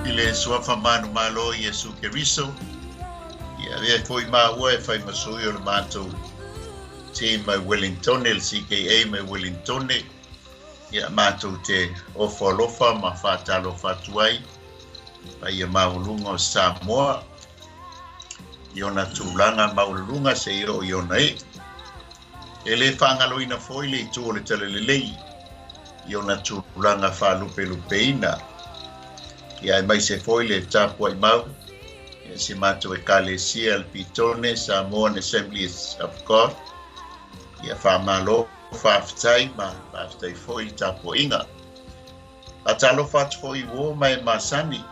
ile suafa manu malo Yesu Keriso. Ia vea foi maua e fai masui o le mātou te mai Wellington, le CKA mai Wellington. Ia mātou te ofalofa ma whātalo whatuai. Pai ia maulunga o Samoa. Iona tūlanga maulunga se iro iona e. E le whangaloina foi le tū o le talelelei. Iona tūlanga whalupe lupeina. Ia mai se foi le tāpua i mau. Ia se mātou e Kalesia al Pitone, Samoan Assemblies of God. Ia whamalo whawhitai ma whawhitai foi tāpua inga. A talo whatu foi wo mai masani.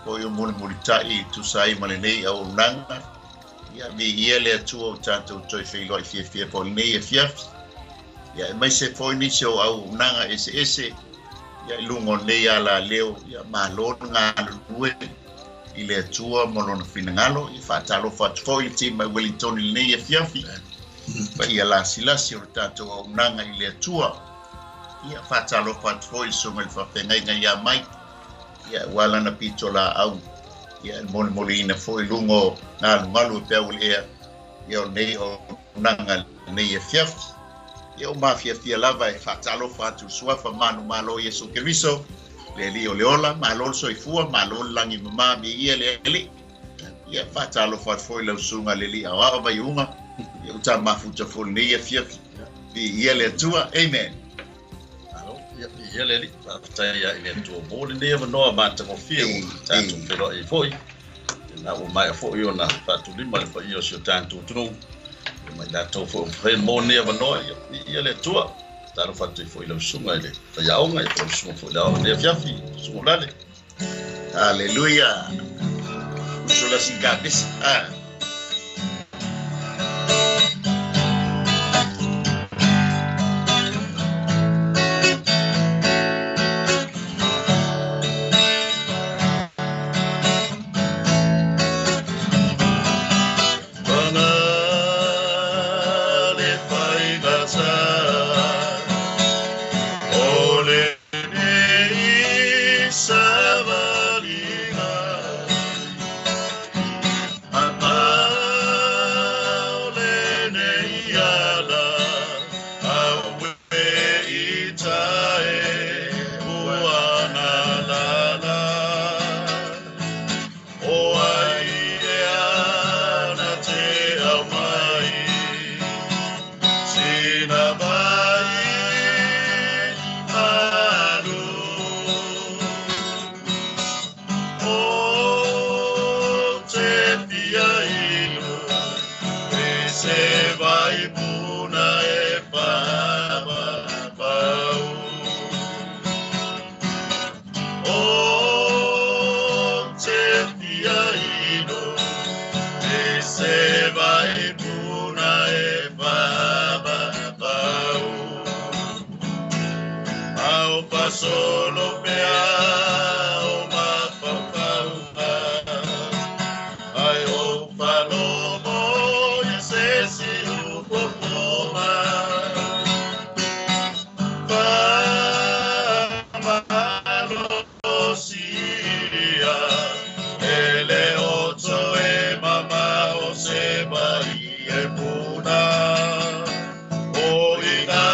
Foi o muli tai tu sai malenei au nanga. Ia mi ia le atua o tātou toi whiloi fia po nei e fiaf. Ia mai se foi nisi o au nanga ese. Ia lungo nei ala leo. Ia malon ngā lue. I le atua molona finangalo. Ia whatalo whatu foi te mai Wellington i nei e fiafi. Pa ia lasi o tātou au nanga i le atua. Ia whatalo whatu foi sunga i whawhengai ngai ia mai. Ia wala na pito la au. Ia moli ina foi lungo ngā lungalu e peau lea. Ia o nei o nanga nei e fiaf. Ia o mafia lava e whatalo whatu suafa manu malo Yesu Keriso. Le li o leola, malo so i fua, malo langi mama mi ia le li. Ia whatalo whatu foi lau sunga le li au awa vai unga. Ia uta mafuta foi nei e fiaf. Ia le atua, amen. Ia le li tai ia ile tu mo le neva no mata mo fia tanto pero e foi na o mai foi ona fatu lima le foi o seu tanto tru mai da to foi mo neva no ia le tu taro fatu foi lo sunga ile fa ia onga e foi sunga foi la ne fiafi sunga le aleluia solo sin cabeza Solo peao ma ai o palomo e se si o popoma malo sia ele ocho e mama o se vai e puna o ina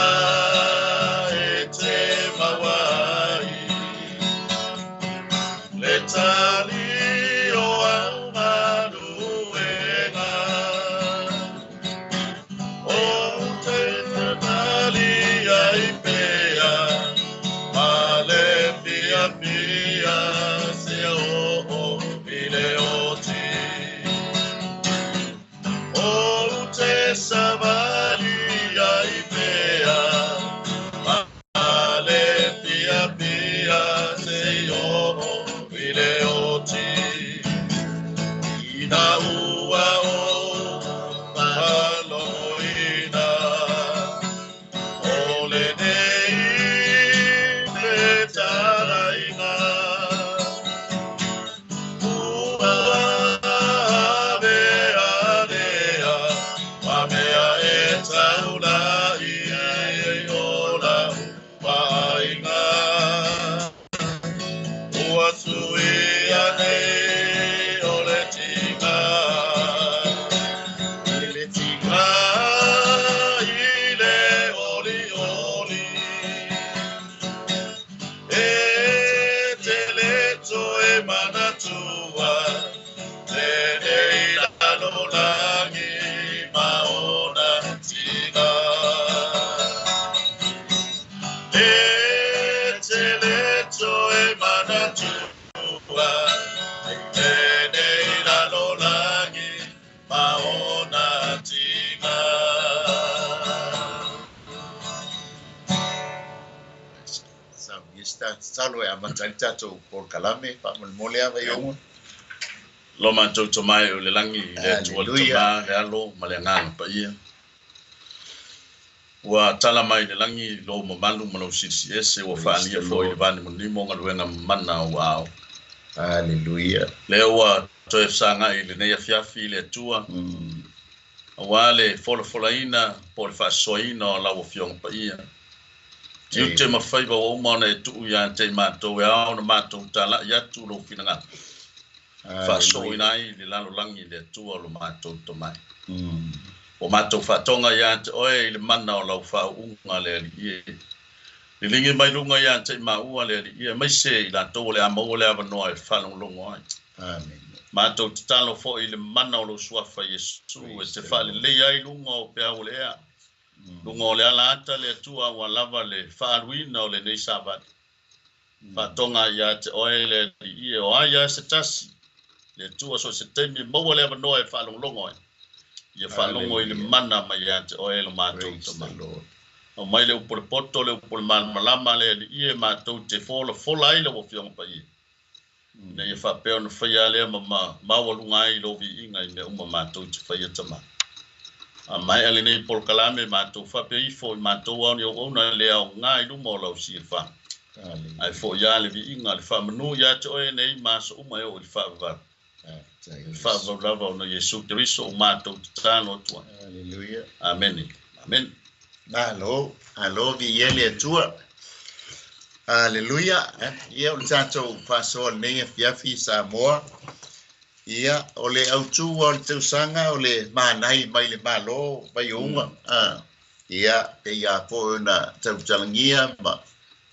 Video Salo ya matanta to por kalame pa mole ava yo lo manto to mai o le langi le tuol to ma le alo malenga pa ia wa tala mai le langi lo mo malu mo sisi ese wa fania foi le vani mo ni mo ngaluenga mana wow hallelujah le wa to e sanga i le nei fiafi le tua wa le folaina por fa soina la wo fiong pa ia you te mawhaiwa o mana e tuu ia te mātou e ao na mātou tala ia tu lo whinanga. Whaso inai le lalo langi le tua lo mātou to mai. O mātou whatonga ia te oe le mana o lau whaunga le ali ie. Le lingi mai lunga ia te maua le ali ie. Mai se i la tō le amau le avanoa e whanong longo ai. Amen. Mātou te talo fo i le mana o lo suafa Yesu e te whale le ai lunga o pea o le ea. Lungo le ala ata le tua wa lava le whaaruina o le nei sabat. Whatonga ia te oe le ie o aia se tasi. Le tua so se teimi maua le avanoa e whalonglongo e. Ia whalongo i le mana mai ia te oe le mātou tama. O mai le upole poto le upole malama le ie mātou te fola i le wafionga pa ie. Ne ia whapeo na whaia lea mawalunga i lovi inga i me uma mātou te whaia tama. Mai ale nei por kalame mātou whape i fo i mātou au ni o na lea o ngai lungo lau si e wha. Ai fo ia le vi inga le wha manu ia te oe nei māsa uma e o i wha wa. Wha wa rava o na Yesu Keriso o mātou te tāno tua. Hallelujah. Amen. Amen. Alo vi yele tua. Hallelujah. Ia o tātou whasoa nei e fiafi sa moa. Ia, o le autu o le tausanga o le mānai mai le malo, mai unga. Ia, pe ia po na tautalangia ma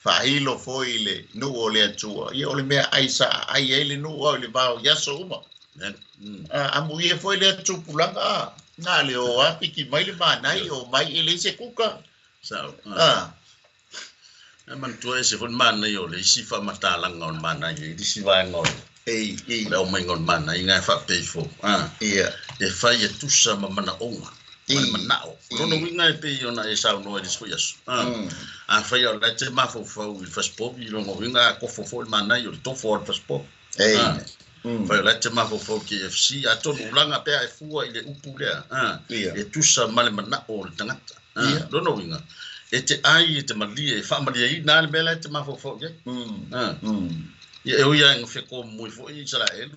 whahilo fo i le nu o le atua. Ia, o le mea aisa ai e le nu o le vau yaso uma. Amu ia fo i le atu pulanga. Ngā le o api ki mai le mānai o mai e le se kuka. Sao. Man tua e se fon mānai o le isi wha matalanga o mānai e isi vāenga o. Le o mai ngon mana i ngai whapei fo. Ia. E whai e tusa ma mana onga. Mana manao. Rono winga e pei ona e sao noa e dispo yasu. A whai au lai te mafo whau i whaspopi i rongo winga a kofo fo i mana i o le tofo o le whaspopi. Whai au lai te mafo whau ki FC. A tonu ulanga pea e fua i le upu lea. E tusa ma le manao o le tangata. Rono winga. E te ai e te malia e whamalia i nā le mea lai te mafo whau ke. Ia e ia ngafeko mui fo i sara elu.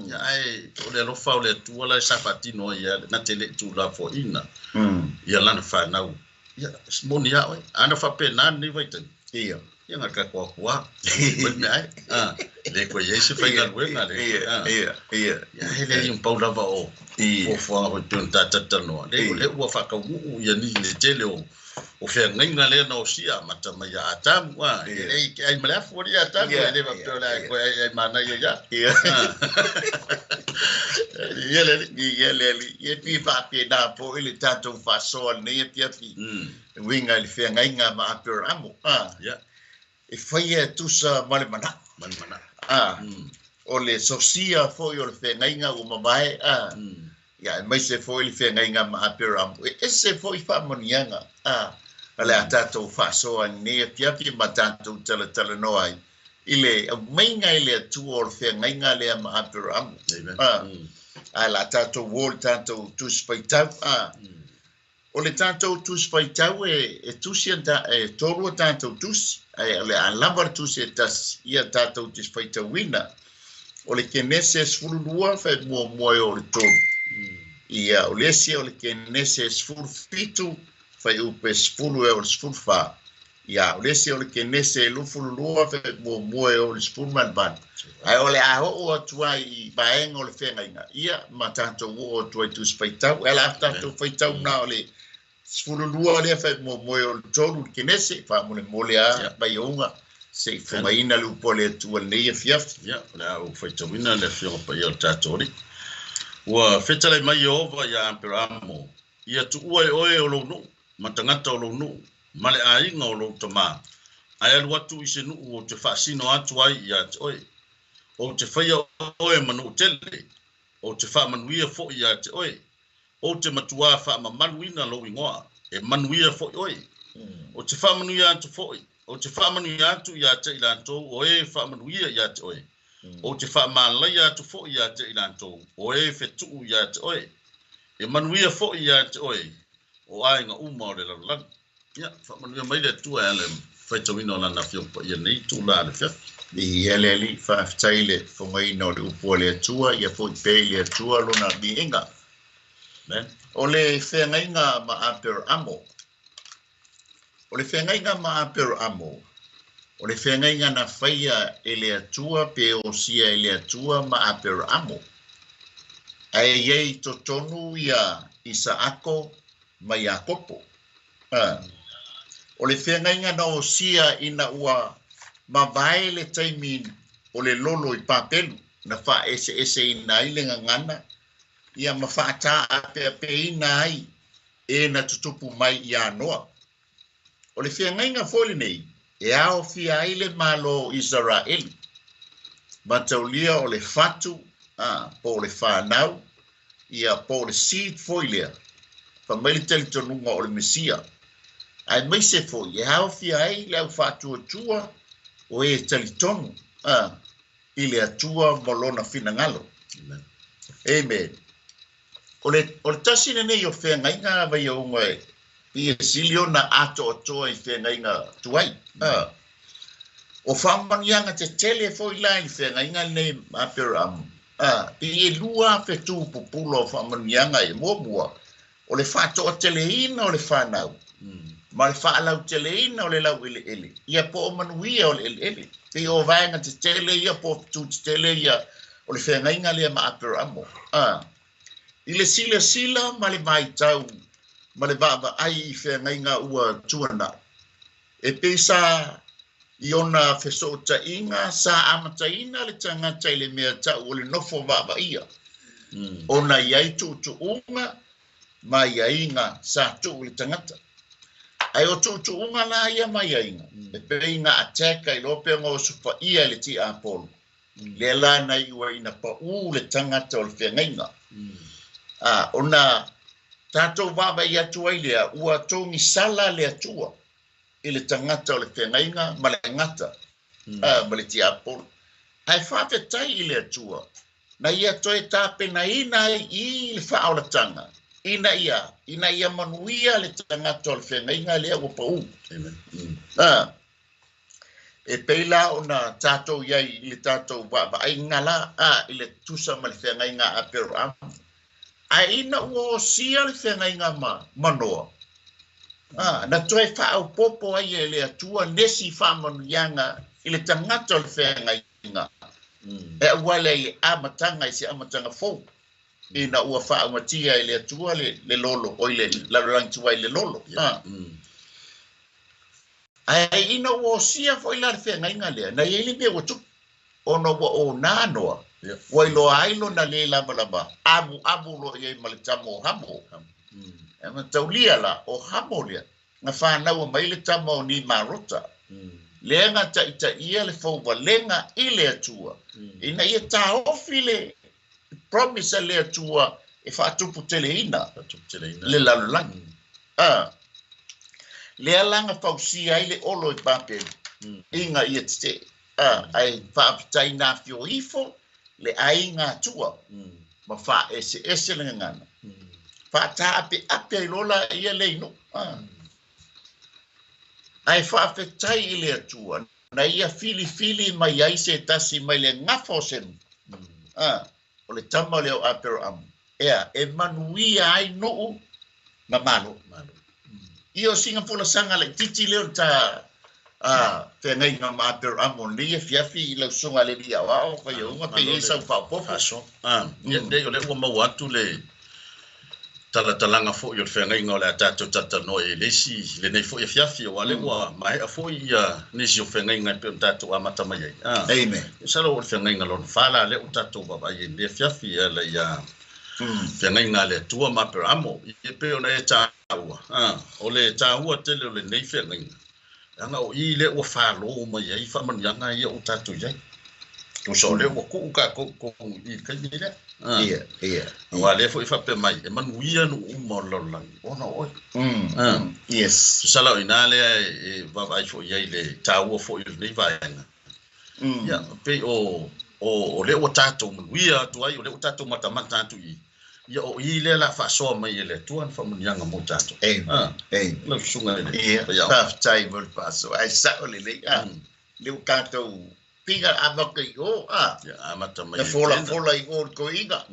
Ia ai o le alofa o le atua la sapatino ia na tele tu la fo ina. Ia lana whanau. Ia moni ia oi. Ana whapena ni waitan. Ia. Ia ngaka kua kua. Wai ai. Le koe yesu whainga luenga le. Ia. Ia hele i un paulava o. O whanga hoi tūn tātata noa. Le ua whakau ia ni le tele o. O fea ngainga lea na o sia mata mai a atamu ai malea fuori a atamu e lewa piola koe ai mana i o ia ia leli ia pi whape nā po ili tātou whasoa nei e piafi winga ili fea ngainga ma Aperaamo e whai e tusa male mana o le sosia foi o le fea ngainga o mamae ia mai se foi ili fea ngainga ma Aperaamo e se foi whamonianga ale atatou whasoa nea piapi ma tātou tala noa ai. Ile mainga ile atu o le ngainga lea ma Aperaamo. La tātou wōl tātou tuspaitau. O le tātou tuspaitau e tusi e torua tātou tusi. Le alawar tusi e tas ia tātou tuspaitau wina. O le Kenese sfurulua whai mua o le tonu. Ia o le sia o le Kenese sfurfitu fai upe spulu e o spulu wha. ia o le se o le Kenese lufu lua fe mo o le Spoonman Band ai o le o tua I baeng o le Feagaiga ia ma tatou o tua tu spaitau ela tatou faitau na o le lua le fe mo o le tolu le Kenese fa mo le mole a bai onga se fongaina lu pole tua nei fiaf ia le au faitauina le fio pa ia tatou ri ua fetale mai ova ia Aperaamo ia tu ua oe o lo no matangata o lo no male ainga o lo tama ai alu atu I se nu o te whaasino atu ai ia te oe o te whaia oe manu tele o te wha manuia fo ia te oe o te matua wha mamanuina lo ingoa e manuia fo oe o te wha manuia atu fo o te wha manuia atu ia te ilantou o e wha manuia ia te oe o te wha malai atu fo ia te ilantou o e fetu ia te oe e manuia fo ia te oe o ainga uma o le lalang ia wha manuia mai le tua ele faitawina o lana fio pa ia nei tu la le fia I ele li fa taile fongaina o le upo le tua ia fo pe le tua lona bienga ben o le Feagaiga ma Aperaamo o le Feagaiga ma Aperaamo o le Feagaiga na faia e le atua pe o sia e le atua ma Aperaamo ai ei totonu ia Isaako ma Iakopo o le Feagaiga na o sia ina ua ma vai le taimi o le lolo I papelu na fa ese ina I le ngangana ia ma fata pe ina ai e na tutupu mai ia noa o le Feagaiga foli nei e ao fia ai le malo Israel ma taulia o le fatu po le whanau ia po le seed foilea fa mai le talitonunga o le Mesia ai mai se foi e ao fia ai le au fatu atua o e talitonu I le atua molona finangalo amen o le tasi nei o Feagaiga vai o ngai I silio na ato I Feagaiga tuai o whamanianga te tele foi la I Feagaiga nei Aperaamo I lua fetu pupulo o whamanianga e mua o le whato o teleina o le whanau ma le whaalau teleina o le lau ele ia po o manuia o le ele te o vaenga te tele ia po tu te tele ia o le Feagaiga le ma Aperaamo I le sila ma le maitau ma le vava ai I Feagaiga ua tuana e pesa I ona fesootaʻiga sa amataina le tagata I le mea tau o le nofo vava ia ona iai tuutuuga ma iaiga sa tuu le tagata ai o tuutuuga la ia ma iaiga e peiga ateka I lo pega o supaia le tiapolo le lana I ua ina paʻū le tagata o le Feagaiga ona tatou vava I atu ai lea ua togi sala le atua I le tagata o le Feagaiga ma le ngata ma le tiapolo ai whawhetai I le atua na ia toe tapenaina ai I le whaolataga ina ia manuia le tagata o le Feagaiga lea ua paʻū e peila ona tatou iai I le tatou vaavaaʻiga la I le tusa ma le Feagaiga Aperaamo ai ina ua osia le Feagaiga manoa na toe whaaupopo ai e le atua nesi whamanuianga I le tagata o le Feagaiga e ua le amatanga I se amatanga fou ina ua whaaumatia I le atua le lolo o I le larantua I le lolo ai ina ua osia fo I la le Feagaiga lea na I le mea ua tupu ona ua o nanoa wai lo ailo na le lava abu lo ye malitamo hamo ema taulia la o hamo le na whanau mai le tamo ni marota lenga ta ia le fo lenga ile atua ina ia ta ofile promise le atua e fatupu teleina le lalang le alanga fausia ile olo I pape inga ia te ai faaptai na fio ifo le ainga atua ma fa ese le ngana fa ta ape I lola ia le no ai faafetai I le atua na ia fili mai ai se tasi mai le ngafo sem o le tama le o Aperaamo ea e manuia ai no na malo io singa pula sanga le titi leo ta Whengai ngā mā Aperaamo ni fiafi I lau sunga le lia wao, whai unga pe e sau whaupofo. Nei o le ua mau atu le talatalanga fo I o whengai ngā le atato tatano e lesi, le nei fo I fiafi o ale ua mai a fo I nisi o whengai ngai pe o tato amata mai ai. Amen. Salo o whengai ngā lona whala le o tato wabai e le fiafi e le whengai ngā le tua mā Aperaamo, I pe o na e tāua. O le tāua tele o le nei whengai ngā. Anga o I le ua whalo mai ai, whamanianga I o tato iai. Tu so le ua kuka ko I kai ni le. Ia. Wa le fo I whape mai, e manuia no umololangi. Ona oi. Yes. Tu sala o ina le e wawai fo iai le tāua fo I nei vaenga. Ia, pe o le ua tato manuia tu ai, o le ua tato matamata tu I. Ia o I le la whasoa mai e le tuan whamanianga mo tato. Lau sunga le. Ia, whaftai mo paso. Ai sao le le. Leu kato pinga amaka I o. Ia, amata mai. Le fola I o ko inga.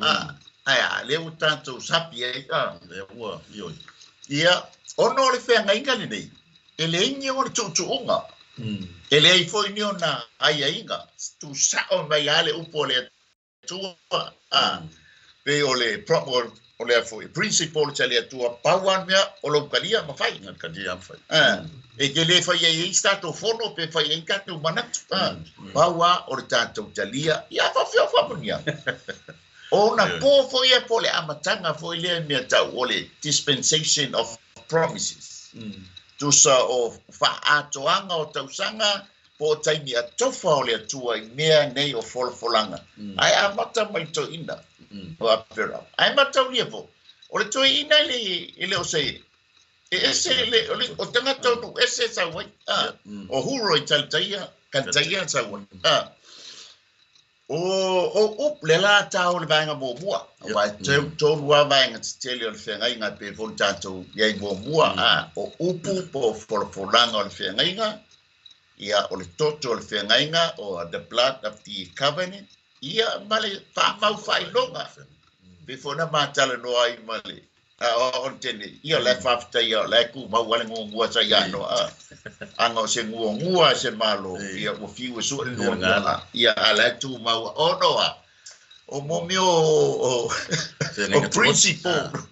Ai, leu tato sapi ai. Le ua, ioi. Ia, ono le whenga inga le nei. E le ingi o le tutuunga. E le ai foi ni ona ai inga. Tu sao mai ale upo le tua. Pe o le proper o le foi principal tele tua pawan mea o lo kalia ma fai Kadia fai. E ke le fai e stato fono pe fai en katu manat pawa o le tato talia ia fa fio fa punia o na po foi e po le amatanga foi le mea tau o le dispensation of promises tu sa o fa atoanga o tausanga po taimi a tofa o le atua I mea nei o folfolanga ai amata mai to ina o Aperaamo. Ai matau lia po. O le toi ina le o sei. E ese o tanga tonu ese sa wai. O huro I taltaia, kantaia sa wai. O up le la tau le vanga mo mua. Wai tonu wa vanga tele o le whengai ngā pe fon tātou iai mo mua. O upu po folfolanga o le whengai ngā. Ia o le toto o le whengai ngā o the blood of the covenant. Ia male whamau whailonga. Before na mātala no ai male. O tene, ia le whaftai o le ku mau wale ngua sa iano. Anga o se ngua se malo. Ia o fiu e sua ngua. Ia ale tu mau onoa. O momi o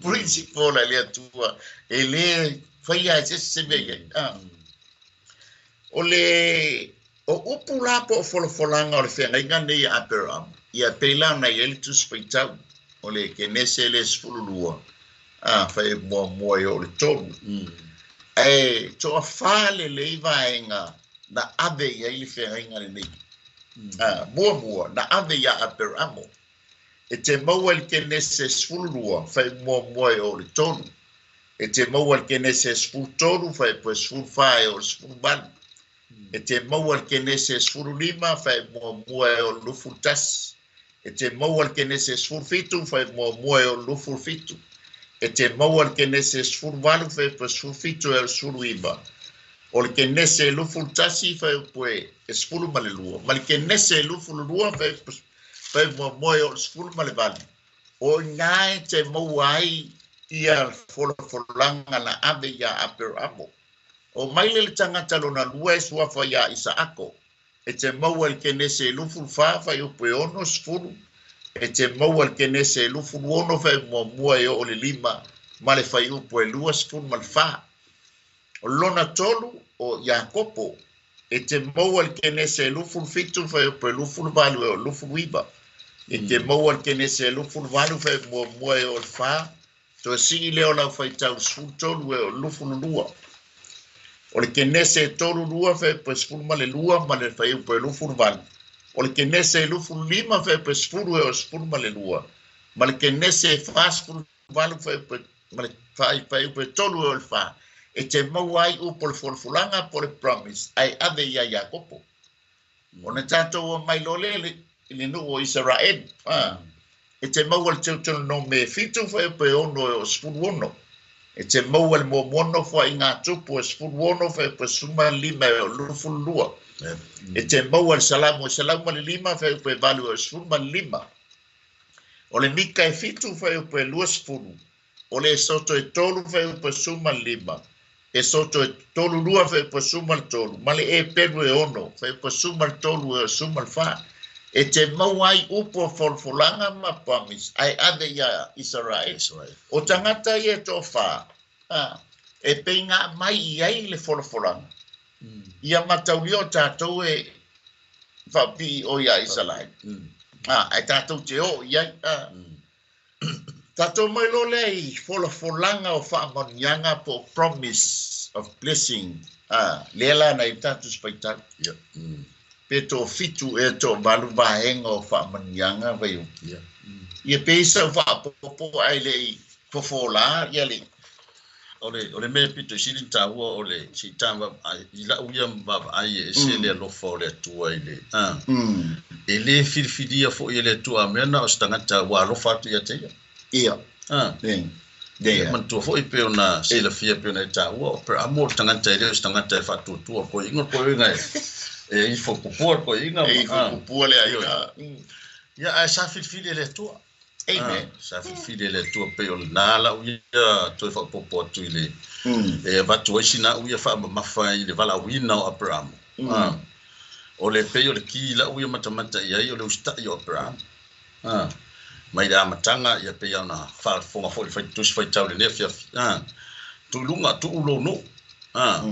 principal le lea tua. E le whaia se mea. O le... O upu la po folfolanga o le whengainga nei Aperaamo. Ia peila na elitus paitau. O le Kenese le sfululua. Whai mua o le tonu. E toa whale le iwaenga na ave ia I le whengainga le nei. Mua na ave ia Aperaamo. E te maua le Kenese sfululua. Whai mua o le tonu. E te maua le Kenese sfultonu. Whai po sfulwhae o le sfulmanu. E te maua le Kenese sfurulima whai mua o lufutas. E te maua le Kenese sfurfitu whai mua o lufurfitu. E te maua le Kenese sfurvalu whai po sfurfitu e sfuruima. O le Kenese lufurtasi whai po e sfuru male lua. Ma le Kenese lufurulua whai mua o sfuru male vali. O ngai te maua ai ia folanga na ave ia Aperaamo. O maile le tangata lona lua e sua whaia Isaako. E te maua le Kenese lufu whawha I upe ono sfuru. E te maua le Kenese lufu ono whai mua e o le lima. Ma le whai upe lua sfuru ma le wha. O lona tolu o Iakopo. E te maua le Kenese lufu fitu whai upe lufu valu e o lufu wiba. E te maua le Kenese lufu valu whai mua e o le wha. To si leo la whai tau sfuru tolu e o lufu lua. O le Kenese tolu lua whai pa sfuru ma le lua ma le whai upe lufu valu. O le Kenese lufu lima whai pa sfuru e o sfuru ma le lua. Ma le Kenese whasfuru valu whai upe tolu e o le wha. E te mau ai upo le folfolanga po le promise. Ai ave ia Iakopo. O na tātou o mai lole le nu o Israel. E te mau al teutono no me fitu whai upe ono e o sfuru ono. E te mau al momono whai ngā tupu e sfuru ono whai upe suma lima e o lufu lua. E te mau al salamu le lima whai upe valu e o sfuru lima. O le mika e fitu whai upe lua sfuru. O le soto e tolu whai upe suma lima. e soto e tolu lua fe pasuma le tolu male e pelu e ono fe pasuma le tolu e suma le fa e te mau ai upo folfolanga ma pamis ai ade ia Israel o tangata ia to fa e penga mai ia le folfolanga ia mataulio tatou e fa pi o ia Israel ai tatou te o ia tatou mai lo lei folfolanga o fa monianga po promise of blessing lela na tatou spaital pe to fitu e to balu bahenga o fa monianga vai ia pesa fa popo ai le fofola ia le ole me pito silin tawa ole si tamba ila uya baba ai se le lo fo le tua ile ele filfidia fo ile tua mena o stangata wa lo fatu ya te ia de man tu fo ipe ona se le fia pe na tawa Aperaamo tangata ile stangata fatu tua ko ingo ko ngai e fo ko inga fo le ai ya a sa filfidia le tua amen sa filfidia le tua pe ona nala uya to fo popo tu ile e va tu sina uya fa mafa ile vala wina o Aperaamo o le pe o le kila uya matamata ia o le usta o Aperaamo mai da matanga ia pe ona fa fo ma fo le tu fa tau le nefia tu lunga tu lo no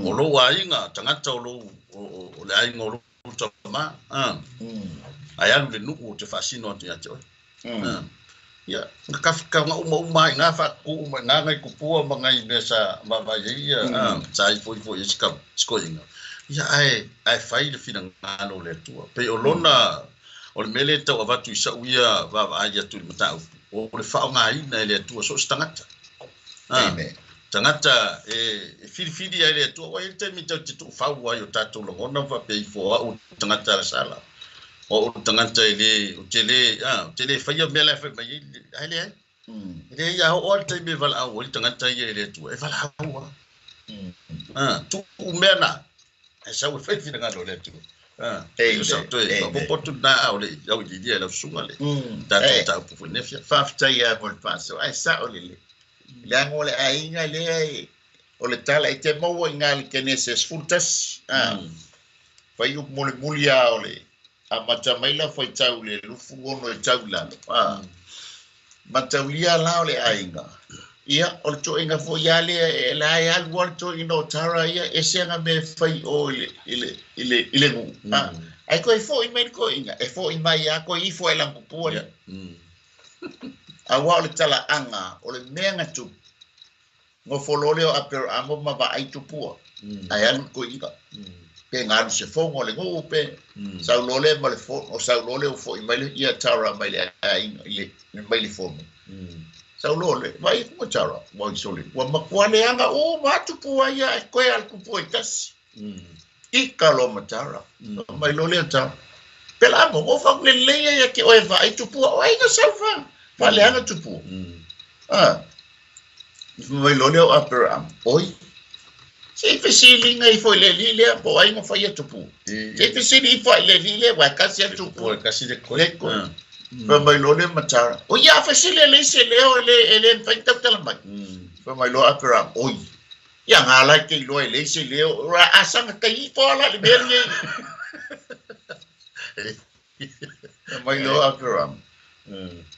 o lo wa inga tangata o lo o le ai ngolo tama ai alu le nu o te fasino atu ya te ya ka nga uma nga fa ku nga ngai ku pua mangai nesa baba ia sai foi ska skoinga ya ai fai le fina ngalo le tua pe o lona o le mele tau avatu isa uia baba ai atu mata o le fa nga ina le tua so stangata tangata e fili ai le tua wa te mi tau tu fa wa yo tatu lo ona fa pe fo o tangata sala o tangata ile o tele fa ya mele fa mai ale ile ya o te me val a o tangata ile le tua e val a tu mena e sa o fa fina ngalo le tua so to e po tu na o le ya o dia la sunga le ta pu nefia fa fta ya vol paso ai sa o le lango le ainga le o le tala e te mau inga le Kenese fultas fai up mole mulia o le a matamaila fai tau le lufu ono e tau lano mataulia la o le ainga ia o le to inga fo ya le la ya al to ino tara ia e senga me fai o ile ngu ai ko fo i me ko inga e fo i mai ya ko i fo elang pu le a wa le tala anga o le menga tu ngo folole o Aperaamo ma ba ai tu pu ai an ko inga pe ngal se fo ngo le ngo pe sa lole ma le fo o sa lole o fo i mai ia tara mai le ai ile mai le fo sa lole vai ko tara vai sole wa ma kwale anga o ma tu pu ia ko al ku pu tas I kalo matara mai lole ta pela mo fa le le ia ke o vai tu pu o ai no salva vale anga tu pu mai lole o Aperaamo oi se fesili ngai foi le lile po ai mo fa ia tu pu se fesili foi le lile wa kasi tu pu kasi de ko fa mai lole matara o ia fesili le se le o le fa tala mai fa mai lo Aperaamo oi ia ngala ke lo le se le ra asanga kai po la le beli mai lo Aperaamo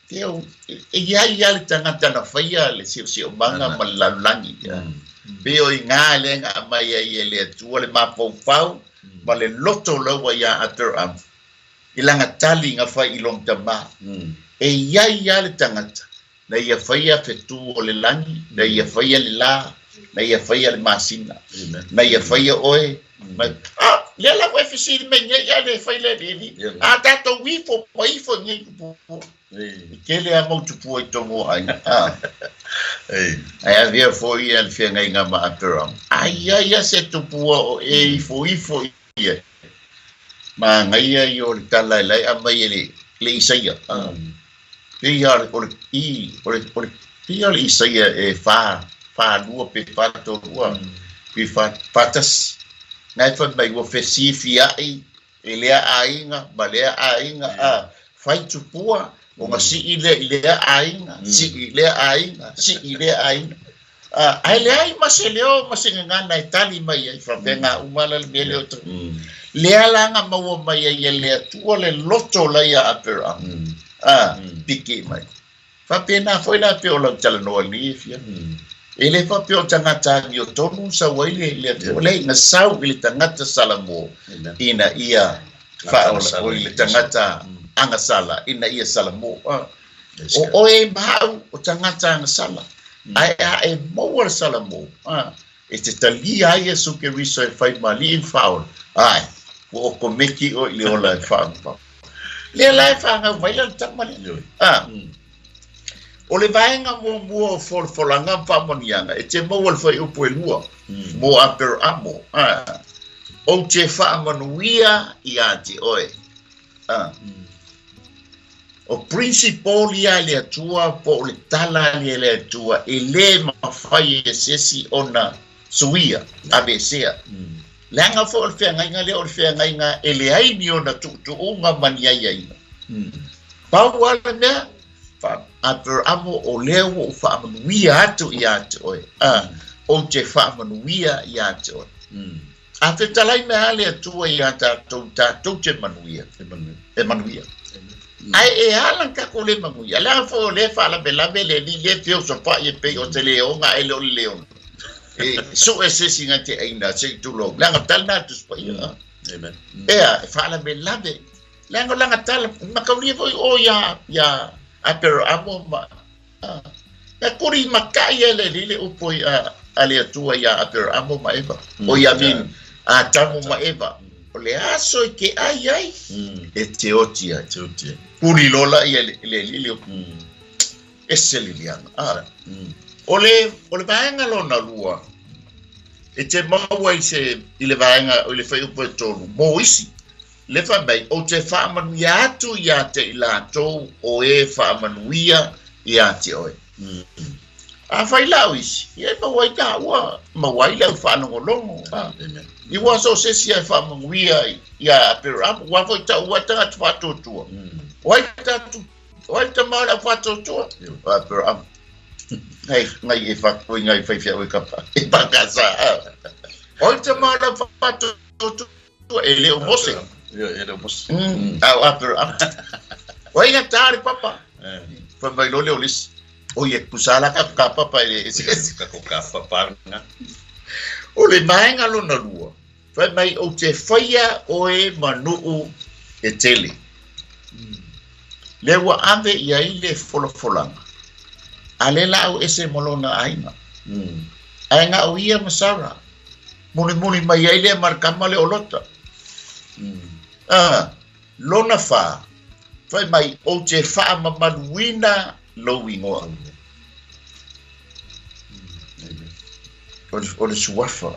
Teo ia le tangata na faia le sio manga malalangi be o ingale nga mai ia le tua le mapau pau ma le loto lo wa ia Aperaamo ilanga tali nga fai ilong tama e ia le tangata na ia faia fetu o le langi na ia faia le la na ia faia le masina na ia faia oe le la wa fisi me ia le faia le a tato wi fo pai fo ngi Kele a mau tupu i tongo ai. Ai a via foi al Feagaiga ma Aperaamo. Ai se tupu o e ifo ia. Ma ngai ai o le tala lai a mai le isaia. Pia le isaia e fa lua pe pato lua. Pe patas. Ngai fa mai o fesi fia e lea ainga, ma lea ainga fai tupua. O nga si ile ainga, si ile ainga. ai le ai maseleo masinganga na itali mai ai favenga umala le leo tu le alanga maua mai ai le tua le loto la ya Aperaamo piki mai fa pena foi na pe o la tala no ali fia ele fa pe o tangata yo tonu sa wai le le na sau le tangata salamo ina ia fa o le tangata anga sala ina ia salamo o e mau o tangata anga sala ai mo salamo e te tali ai su ke riso e fai mali in faul ai o komeki o le ola e fa le lai fa nga vai la tamali o le vaenga mo folanga fa monianga e te mo fai upo e lua mo Aperaamo o te fa manuia ia te oe o principal ia le atua po le tala le atua e le mawhai e sesi ona suia abesea langa fo o whiangainga le o whiangainga e le aini ona tuunga maniai aina pau ala mea Aperaamo o leo o whaamanuia atu i atu oe o te whaamanuia i atu oe a te talai mea le atua i atu te manuia e manuia ai e halan ka ko le manuia la fo le fala bela bele li le fio so pa ye pe o te leonga e le leon e so e se singa te aina se tu lo langa talna tu spa ia amen e fala bela be langa tal ma ka li foi o ya Aperaamo ma na kuri makai ele le upoi ale atua ya Aperaamo ma eva o ya min a tamu ma eva o le aso ke ai e te otia kuri lola le e se liliana o le vaenga lona lua e te maua i se i le vaenga o le fai upoi tonu mo isi le fa mai o te whaamanuia atu ia te i lātou o e whaamanuia ia te oe. A whai lau isi, i mawai ka ua, mawai lau whanongolongo. I wa so sesi ai whaamanuia ia Aperaamo, wa foi ta ua tanga tu whatotua. Wai ta maura whatotua, Aperaamo. Hei, ngai e whakoi ngai whaifia oi kapa, e pakasa. Wai ta maura whatotua, e leo mose. Era bos. Aperaamo. Wai na tari papa. Fa mai lo lis. O ye pusala ka papa e ka papa nga. O le maenga lo na lua. Fa mai o te faia o e manu e tele. Le wa ave ia ile folanga. Ale la o ese molona aina. Ai nga o ia masara. Muni mai ile markama le olota. Lona fa fai mai o te fa mamanuina lo wingoa o le suafa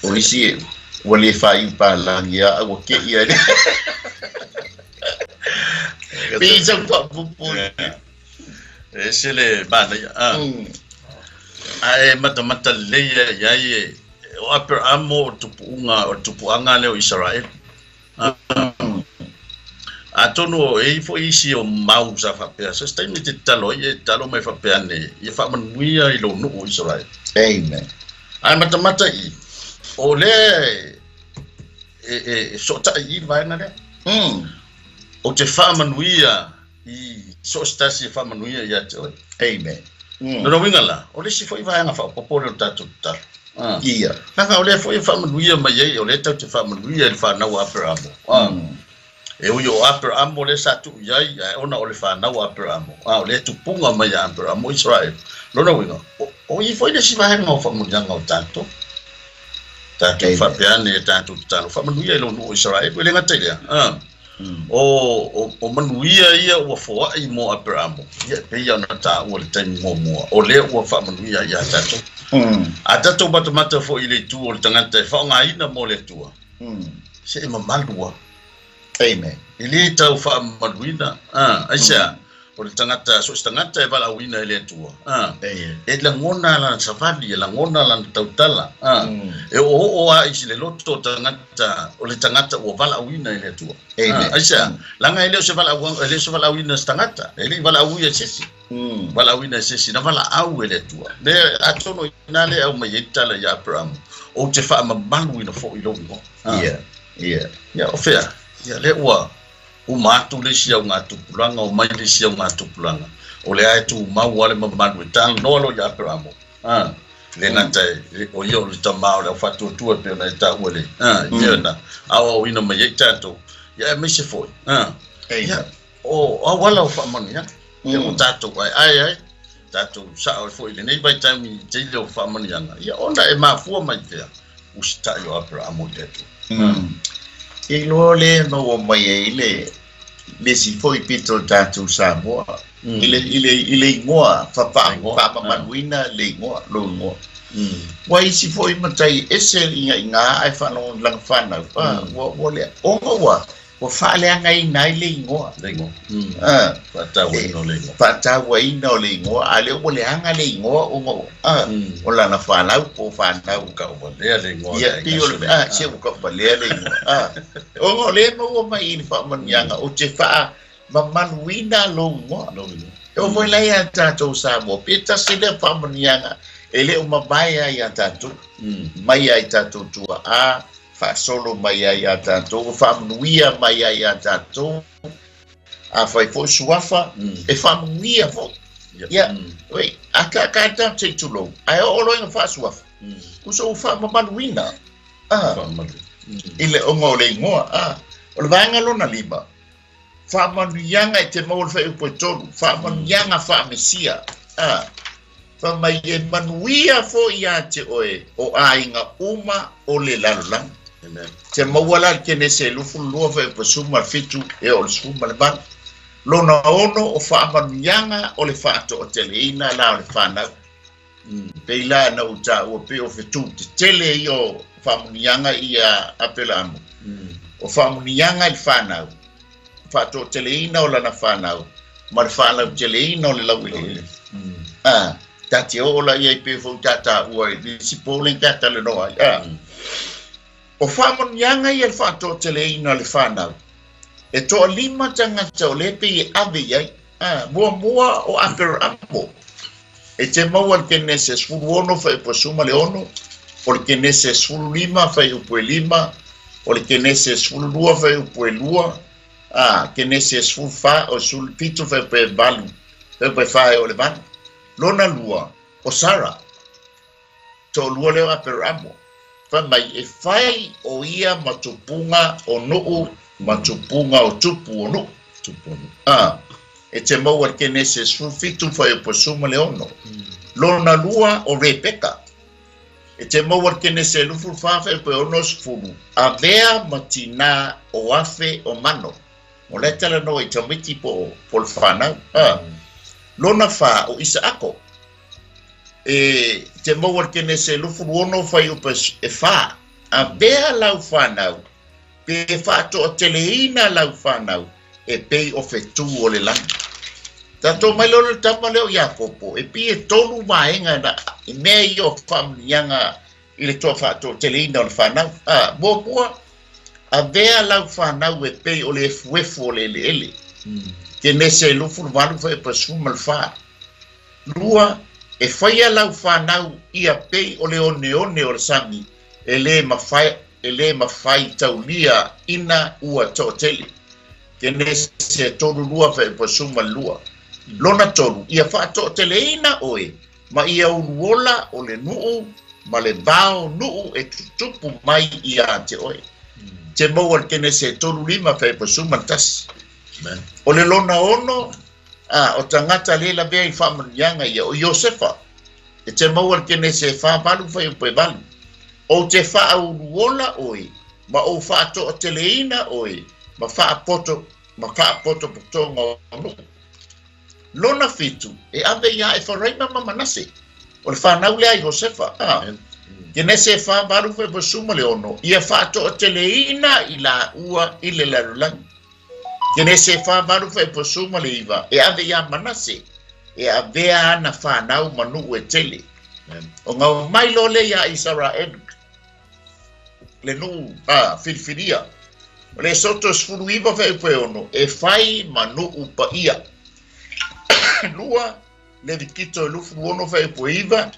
o isi wale fa i pa langia o ke ia pizza pa pupu ese le bana ai mata le ya o Aperaamo o tupuanga leo Israel. Atono e fo isi o mau sa fapea. Sa stai me te talo mai fapea ne. I whamanuia i lo nuku Israel. Amen. Ai mata i. O le sota i vaina le. O te whamanuia i so stasi whamanuia i ate oi. Amen. No wingala. O le si fo i vaina whapopore o tatu talo. Ia. Nanga ole foi whamanuia mai ei, ole tau te whamanuia i whanau Aperaamo. E ui o Aperaamo le satu iai, ona ole whanau Aperaamo. Ole tupunga mai a Aperaamo Israel. Lona winga, o i foi le si wahenga o whamanuianga o tātou. Tātou whapeane e tātou tātou whamanuia i lo nu o Israel. Wele ngata ilea. O manuia ia ua foa i mo Aperaamo. Ia peia na tā ua le taimi mua. O le ua whamanuia i a tātou. A tatou mata fo i le tu o le tangata e whaongaina mo le tua. Se e mamalua. Amen. I le tau whaamaluina. Aisea, o le tangata so tangata e vala wina ele tua e la ngona la safari la ngona la tautala e o a isi le loto tangata o le tangata o vala wina ele tua aisa langa ele se vala wina tangata ele vala wina sesi vala wina sesi na vala au ele tua le atono ina le au mai tala ya Aperaamo o te fa malu ina fo ilo ya o fea ya le wa o matu le sia nga tupulanga o mai le sia nga tupulanga o le ai tu mau wale mamadu tan no lo ya Aperaamo le ngata o yo le tamao le fatu tu pe na ta wale na awa ina mai tato ya me se foi ya o wala o fa mani ya o tato ai tato sa o foi le nei by time te le o fa mani ya onda e ma fu mai te usta yo Aperaamo teto e lo le no mai le si foi pito tatu Samoa ile ngoa fa manuina le ngoa lo ngoa wai si foi matai ese nga ai fa no lang fa na wo le o fa le nga ina le ngoa fa wai no le ngoa ale o le anga le ngoa o la na fa na o fa na o ka o le ngoa ya tio se o ka pa le ngoa o le mo mai fa man yanga o te fa manuina lo ngoa o mo la ya tato Samoa pita se le fa man yanga ele o mabaya ya tato mai ai tato tua fa solo mai ai tato fa manuia mai ai tato fa fo suafa e fa manuia fo ya oi aka ta te tulo ai o lo fa suafa kuso fa manuina ile o mo le ngoa o le vanga lona liba fa manuianga e te mo fa po tolu fa manuianga fa mesia fa mai e manuia fo ia te oe o ainga uma o le lalang te mawala Kenese lufu lua fa po suma fitu e o suma le ban lona ono o fa manuianga o le fa to o teleina la o le fana peila na uta o pe o fitu te tele io fa manuianga ia Aperaamo o fa manuianga le fana fa to teleina o la na fana ma le fana teleina o le lawile tati ola ia pe fo tata o i si polen tata le noa o fa manuianga ia le fa to teleina le fana e to lima tanga to le pe ave ia mua o Aperaamo e te mau al Kenese sfulu ono fa po suma le ono o le Kenese sfulu lima fa po lima o le Kenese sfulu lua fa po lua Kenese sfulu fa o sul pito fa po balu fa fa o le ban lona lua o Sara to lua le Aperaamo fa mai e fai o ia matupunga o nuu matupunga o tupu o nuu e te mau al Kenese sfulu fitu fa po suma le ono lona lua o Rebeka e te mau al Kenese lufu fa po ono sfulu a vea matina o afe o mano o le tala no e tamiti po le whanau lona fa o Isaako e te mau al Kenese lufu ono fai upa e fa a vea lau whanau pe fa to o teleina lau whanau e pei o fetu o le langa tato mai lolo tama leo Iakopo e pi e tonu maenga na i mea i o whamnianga i le toa whato teleina o le whanau mua a vea lau whanau e pei o le efuefu o le ele Kenese lufu walu fa e pasuma le wha lua e whaia lau whanau i a pei o le one o le sangi e le mawhai taulia ina ua to tele Kenese tonu lua fa e pasuma lua lona tonu ia fa to teleina oe ma ia unuola o le nuu ma le bao nuu e tutupu mai ia te oe te mau al Kenese tonu lima fa e pasuma tas o le lona ono o tangata le la bea i fa manuianga ia o Iosefa e te mau al Kenese fa balu fa e pe balu o te fa unuola oe ma o fa to teleina oe ma fa poto potonga o nuu lona fitu e ave ia e wharaima mamanase o le whanau lea i Josefa Kenese fa baru fe pasuma le ono ia fa to teleina i la ua i le larulangi Kenese whamaru whai posuma le iwa. E ave ia manase. E avea ana whanau manu e tele. O ngau mai lo le ia Israel. Le nu, filfiria. Le soto sfuru iwa whai poe ono. E whai manu upa ia. Lua, le vikito e lufu ono whai poe iwa.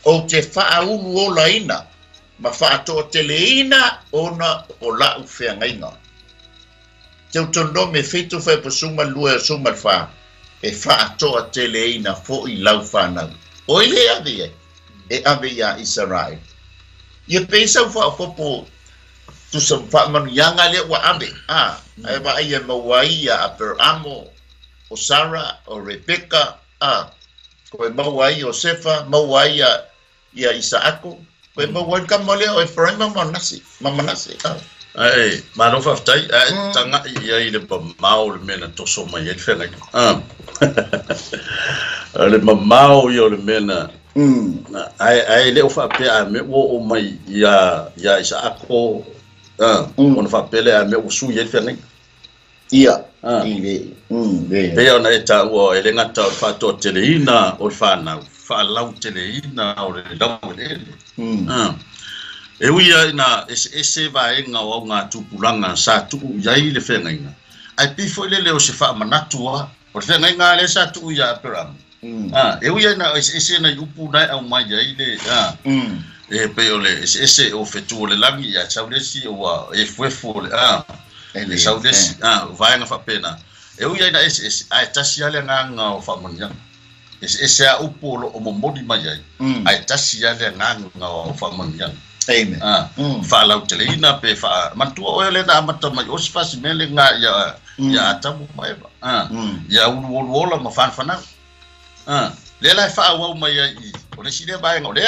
O te wha ulu o la ina. Ma wha to tele ina ona o lau whiangainga. Te utono me fetu whai po suma lua e suma wha. E wha to tele ina fo i lau whanau. O ile ave e ave ia Israel. Ia pesa wha popo tu sam wha manu yanga le wa ave. E wa ia mawai ia Aperaamo o Sara o Rebecca. Koe mawai o Sefa, mawai ia Isaako. Koe mawai ka mole o Efraima mamanasi. Ai, mano faftai, tanga ia ile pa mau le mena toso mai ele fena. Le mau ia le mena. Ai le ofa pe a me o mai ia Isaako. Ona fa pele a me o su ele fena. Ia. Pe ona eta o ele ngata fa to teleina o fana. Fa lau teleina o le lau ele. E uia ina ese vaenga o ngā tupulanga sa tuku iai le whengainga. Ai pifo ile o se wha manatua, o le whengainga le sa tuku ia Aperaamo. E uia ina ese na yupu nai au mai iai le, e pe o le ese o fetu o le langi ia saulesi o e fuefu o le, le saulesi, vaenga whapena. E uia ina ese, ai tasi ale nganga o whamanianga. Ese a upo o momodi mai iai, ai tasi ale nganga o whamanianga. Amen. Fa'alau teleina pe fa mantua o le na mata mai o sfasi mele nga ya tamu mai ba. Ya ulu ola ma fan. Le la fa'awau mai i o le sile ba ngo le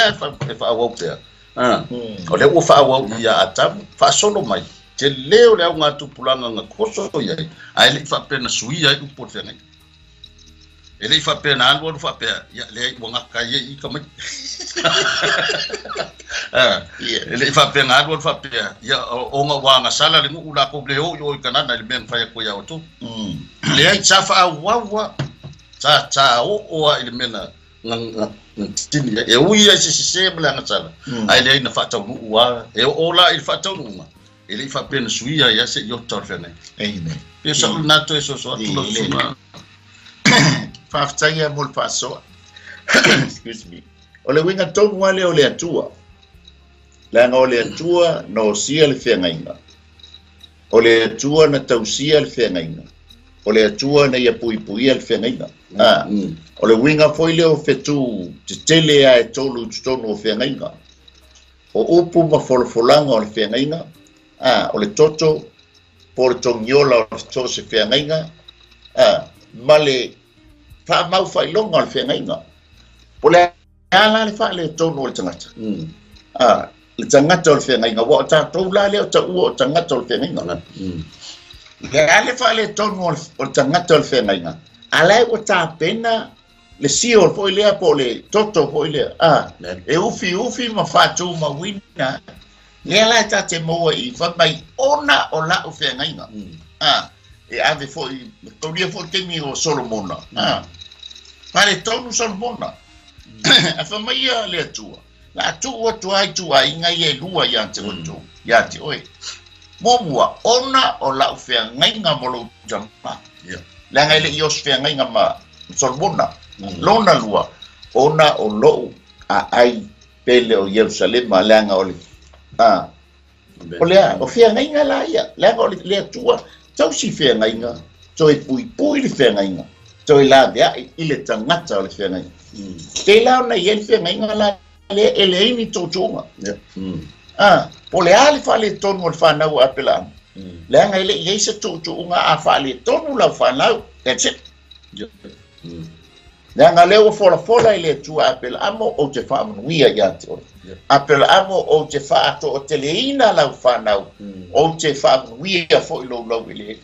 fa'awau te. O le o fa'awau ya tamu fa solo mai. Te leo le nga tupulanga nga koso ya. Ai le fa pena suia i upo tene. Ele fa pena alwo fa pe ya le wanga kai i kamai. Ele fa pena alwo fa pe ya o nga wanga sala le ngula ko le o kanana le men fa ya ko ya oto. Le ai tsafa wa tsa o ile mena nga tini e uia se bla nga sala. Ai le na fa ta wa e o la il fa ta no. Ele fa pena suia ya se yo torfene. Amen. Pe sa na to eso so tu lo suma. Whaftaia mol pasoa. Excuse me. O le winga tonu wale o le atua. Langa o le atua no sia le whengainga. O le atua na tausia le whengainga. O le atua na ia puipuia le whengainga. O le winga foile o fetu te tele a e tolu tutonu o whengainga. O upu ma folofolanga o le whengainga. O le toto po le tongiola o le to se whengainga. Ma le fa mau fa longa al whengainga. Po le ala le fa le tonu o le tangata. Le tangata o le whengainga. Wa o tātou la le o ta ua o tangata o le whengainga. Le ale fa le tonu o le tangata o le whengainga. Alai o tā pena le sio o foi lea po le toto foi lea. E ufi ma whātou ma wina. Le ala ta te moa i whamai ona o la o whengainga. E ave foi toria foi temi o Solomona. Pare tonu Solomona. A famia le atua. La tua tua inga ye lua ya te oto. Ya te oi. Momua ona o la ufea ngainga molo jama. La ngai le ios fea ngainga ma Solomona. Lona lua. Ona o lo a ai pele o Jerusalem langa o le. O lea o fea ngainga la ia. Langa o le atua. Tau si fea ngainga, toi pui le fea ngainga, toi la dea i le tangata o le fea ngainga. Te lao na i le fea ngainga la le ele ini tōtunga. Po le ale wha le tonu o le whanau a Aperaamo. Le anga ele i eisa tōtunga a wha le tonu lau whanau, that's it. Le anga leo fola i le tua Aperaamo o te whamanuia ia te oi. Aperaamo o te whaato o te leina lau whanau, o te whamanuia fo i lau i le.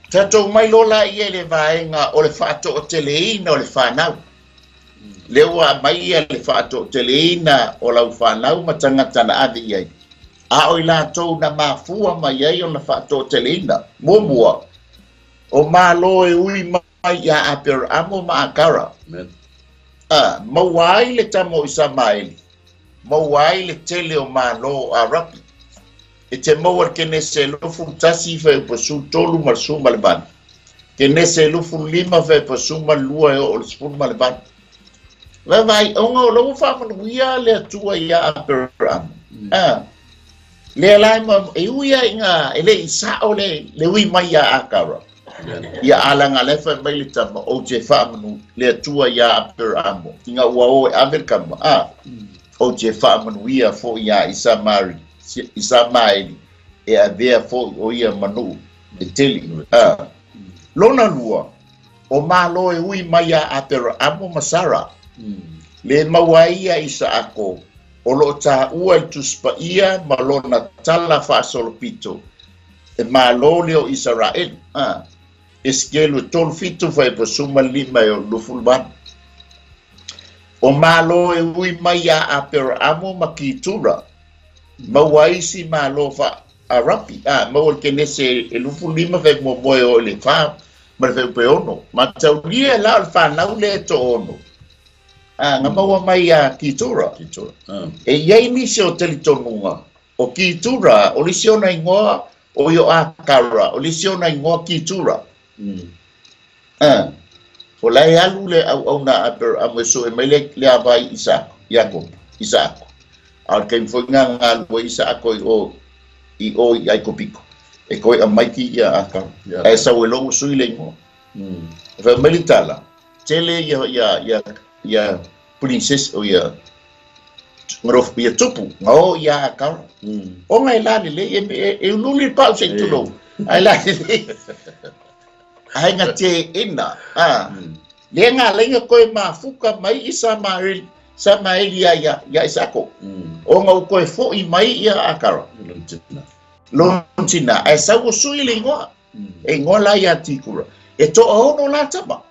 Tatou mai lola i ele vaenga o le whaato o te leina o le whanau. Leo a mai le whaato o te leina o lau whanau matanga tana adi iai. A o ila tau na mafua mai ai o na whaato telina. Mua. O malo e ui mai ia Aperaamo ma akara. Mawai le tamo isa maili. Mawai le tele o malo a rapi. E te mawar Kenese lufu tasi fe pasu tolu marsu malban. Kenese lufu 5 fe pasu malua e o spun malban. Vai onga o logo fa manuia le tua ia Aperaamo. Le lai ma e uia inga ele isa o le ui mai ia akara. Ia alanga le fa mai le tama o je fa manu le tua ia Aperaamo. Inga ua o Amerika ma. O je fa manuia fo ia isa mai e a vea fo o ia manu e teli. Lona lua o malo e ui mai ia Aperaamo masara. Le mawaia isa ako o lo ta ua tu spa ia malona tala fa solopito e malo leo Israel eskelu tol fitu fa e suma 5 o lufulban o malo e ui mai a Aperaamo makitura mawaisi malo fa arapi mawal Kenese e lufu 5 fa mo moe o le fa ma fe peono ma taulia la fa na le to ono nga maua mai a kitura. E iei nisi o telitonunga. O kitura, o lisiona ingoa o yo akara, o lisiona ingoa kitura. O lai alu le au na Aperaamo so e mele le avai Jacob, Isako. Al kem foi nga lo Isako i ai kopiko. E koi a maiki ia akara. E sa we longo sui le ingoa. Fa melitala. Tele ya princess o ya ngof ya tupu o ya akara o ngai lani le e luli pa se tulo ai la ai ngate ina le nga lenga ko ma fuka mai isa mai ya Isako o nga ko fo i mai ya akara lontina ai sa go sui le ngoa e ngola ya tikura e to ono la tama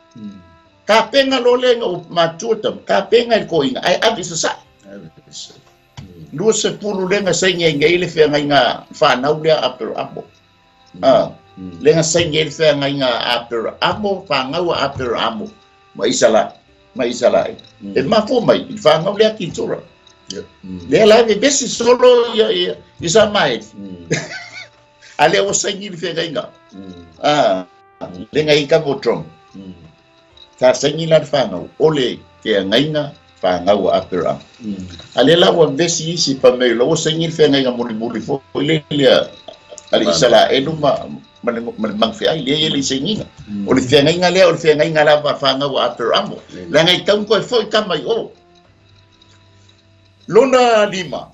ka penga lo le o matutam ka penga ko inga ai avisa sa lu se pulu le nga senye ngele fe nga fa na ule Aperaamo le nga senye fe nga Aperaamo fa nga wa Aperaamo ma isala e ma fo mai fa nga ule kitura le la ve besi solo ya isa mai ale o senye fe nga le nga ika botrom ta sengila fanga ole ke ngainga fanga wa Aperaamo alela wa besi si pame lo sengil fanga nga muli fo ile ali sala enuma man fe ai le sengina ole fanga nga le ole fanga nga la fanga wa Aperaamo la ngai tau ko fo kamai o lona lima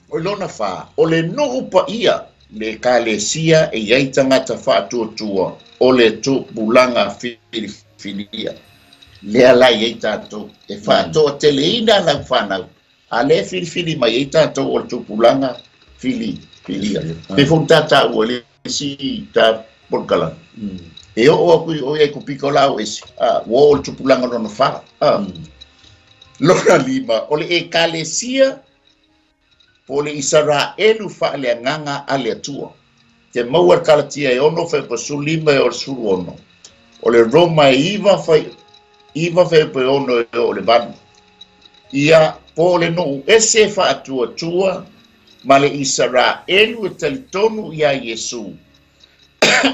o lona fa ole no upa ia le kalesia e yai tangata fa tua ole tu bulanga filia le ala ye tato e fa to teleina la fana ale fili mai tato o tupulanga filia pe fontata o le si ta porkala e o e ku pikola o esi o tupulanga no fa lona lima o le e kalesia po le Israelu fa le nganga ale tua te mawar kalatia e ono fe pasulima e o suono o le Roma iva fe pe ono o le van ia po le no ese fa tua ma le Israelu talitonu ia Yesu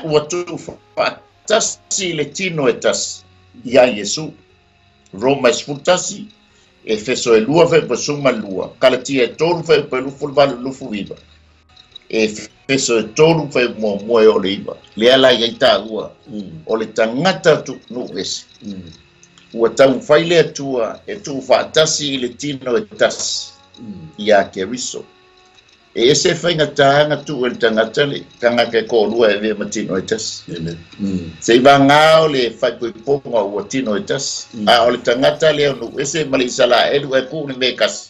o tu fa tasi le tino etas ia Yesu Roma sputasi e feso e lua fe pe suma lua kalatia e tonu fe pe lufu viva e peso e tolu fe mo o le iba le ala ia ta ua o le tangata tu no ese ua tau faile tua e tu fatasi le tino e tas ia Keriso e ese fainga tanga tu el tangata le tanga ke ko lua e ve matino e tas se iba ngao le fai pui ponga ua tino e tas o le tangata le no ese malisala e lu e ku ni mekas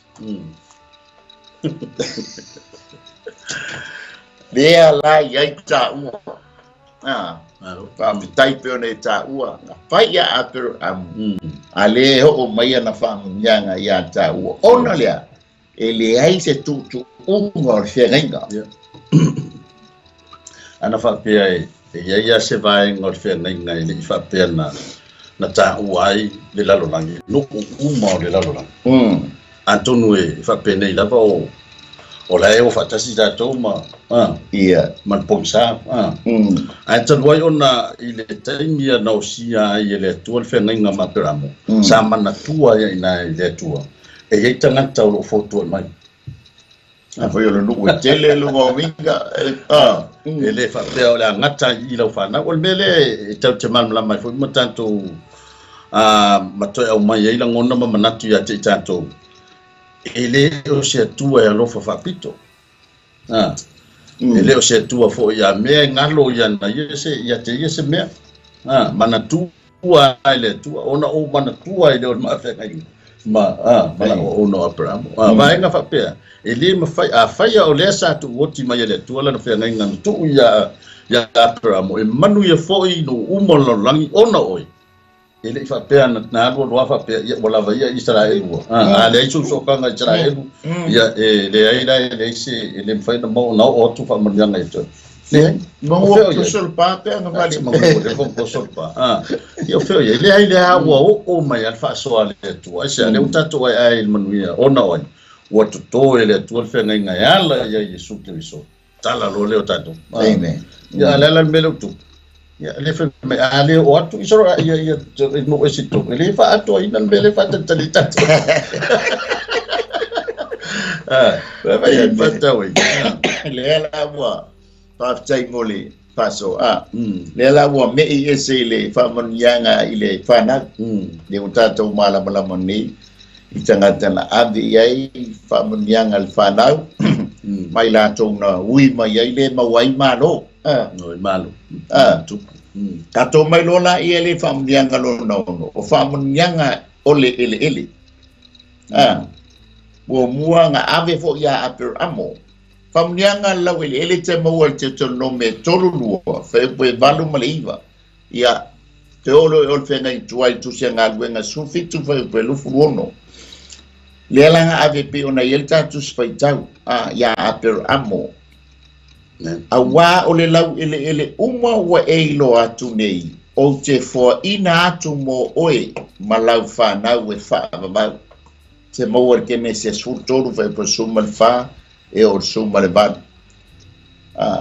Lea la yai ta ua. Pa mi tai pe ona ta ua. Pai ya Aperaamo. Ale ho o mai na fa nyanga ya ta ua. Ona lea. e le ai se tu unga o Feagaiga. Ana whapea e ia se vai ngor Feagaiga i le i whapea na ta uai le lalolangi. No uma o le lalolangi. Antonu e whapea nei lava o la e o whatasi tātou man pongsa. Antonu ai ona i le taimia na o sia i le atua le Feagaiga ma Aperaamo. Sa mana tua ia ina i le atua. E iei tangata o lo fotua mai. Foi o lugu tele lugu winga ele whapea o le angata i lau whanau o le mele e tau te malama mai foi ma tātou matoi au mai eila ngona ma manatu ia te tātou ele o se atua e alofa whapito ele o se atua fo ia mea ngalo ia na ia te iese mea manatua ele atua ona o manatua ele o Feagaiga mana o no Aperaamo vai nga whapea ele ma fai o le sa tu oti mai le tu ala Feagaiga tu ia Aperaamo e manu ia foi no umolo langi ona oi ele whapea na alo roa whapea ia wala vai Israel le isu sokanga Israel ia le aira le ise ele fai na mo na o tu fa manyanga ito Mo o solpa pe na vale mo o solpa io feo ia le ai le hawa o mai al fa so ale tu ai le utato ai manuia ona oi o to ele tu Feagaiga ala ia Yesu Kristo tala lo le tato amen ya la melo tu ya le fe me ale o atu isoro ia no esito ele fa atu ina mele fa talita va ia pata oi le ala wa pa tai mole paso le ala wa me ese le fa manyanga ile fa na le utato mala ni i tangata na adi ai whamanianga le whanau mai lātou na ui mai ai le mawai malo malo kato mai lola i ele whamanianga lona ono o whamanianga ole ele ua mua nga ave fo ia Aperaamo whamanianga lau ele te maua te tono me tolu lua whaepoe valu maleiva ia te olo e ol Feagaiga tuai tusia ngā luenga sufitu whaepoe lufu ono le langa ave pe ona yel tatu spaitau ya Aperaamo awa o le lau ele uma wa eilo atu nei o te fo ina atu mo oe malau whanau e whaamamau te maua ke me se surtoru vai po suma le wha e o suma le ban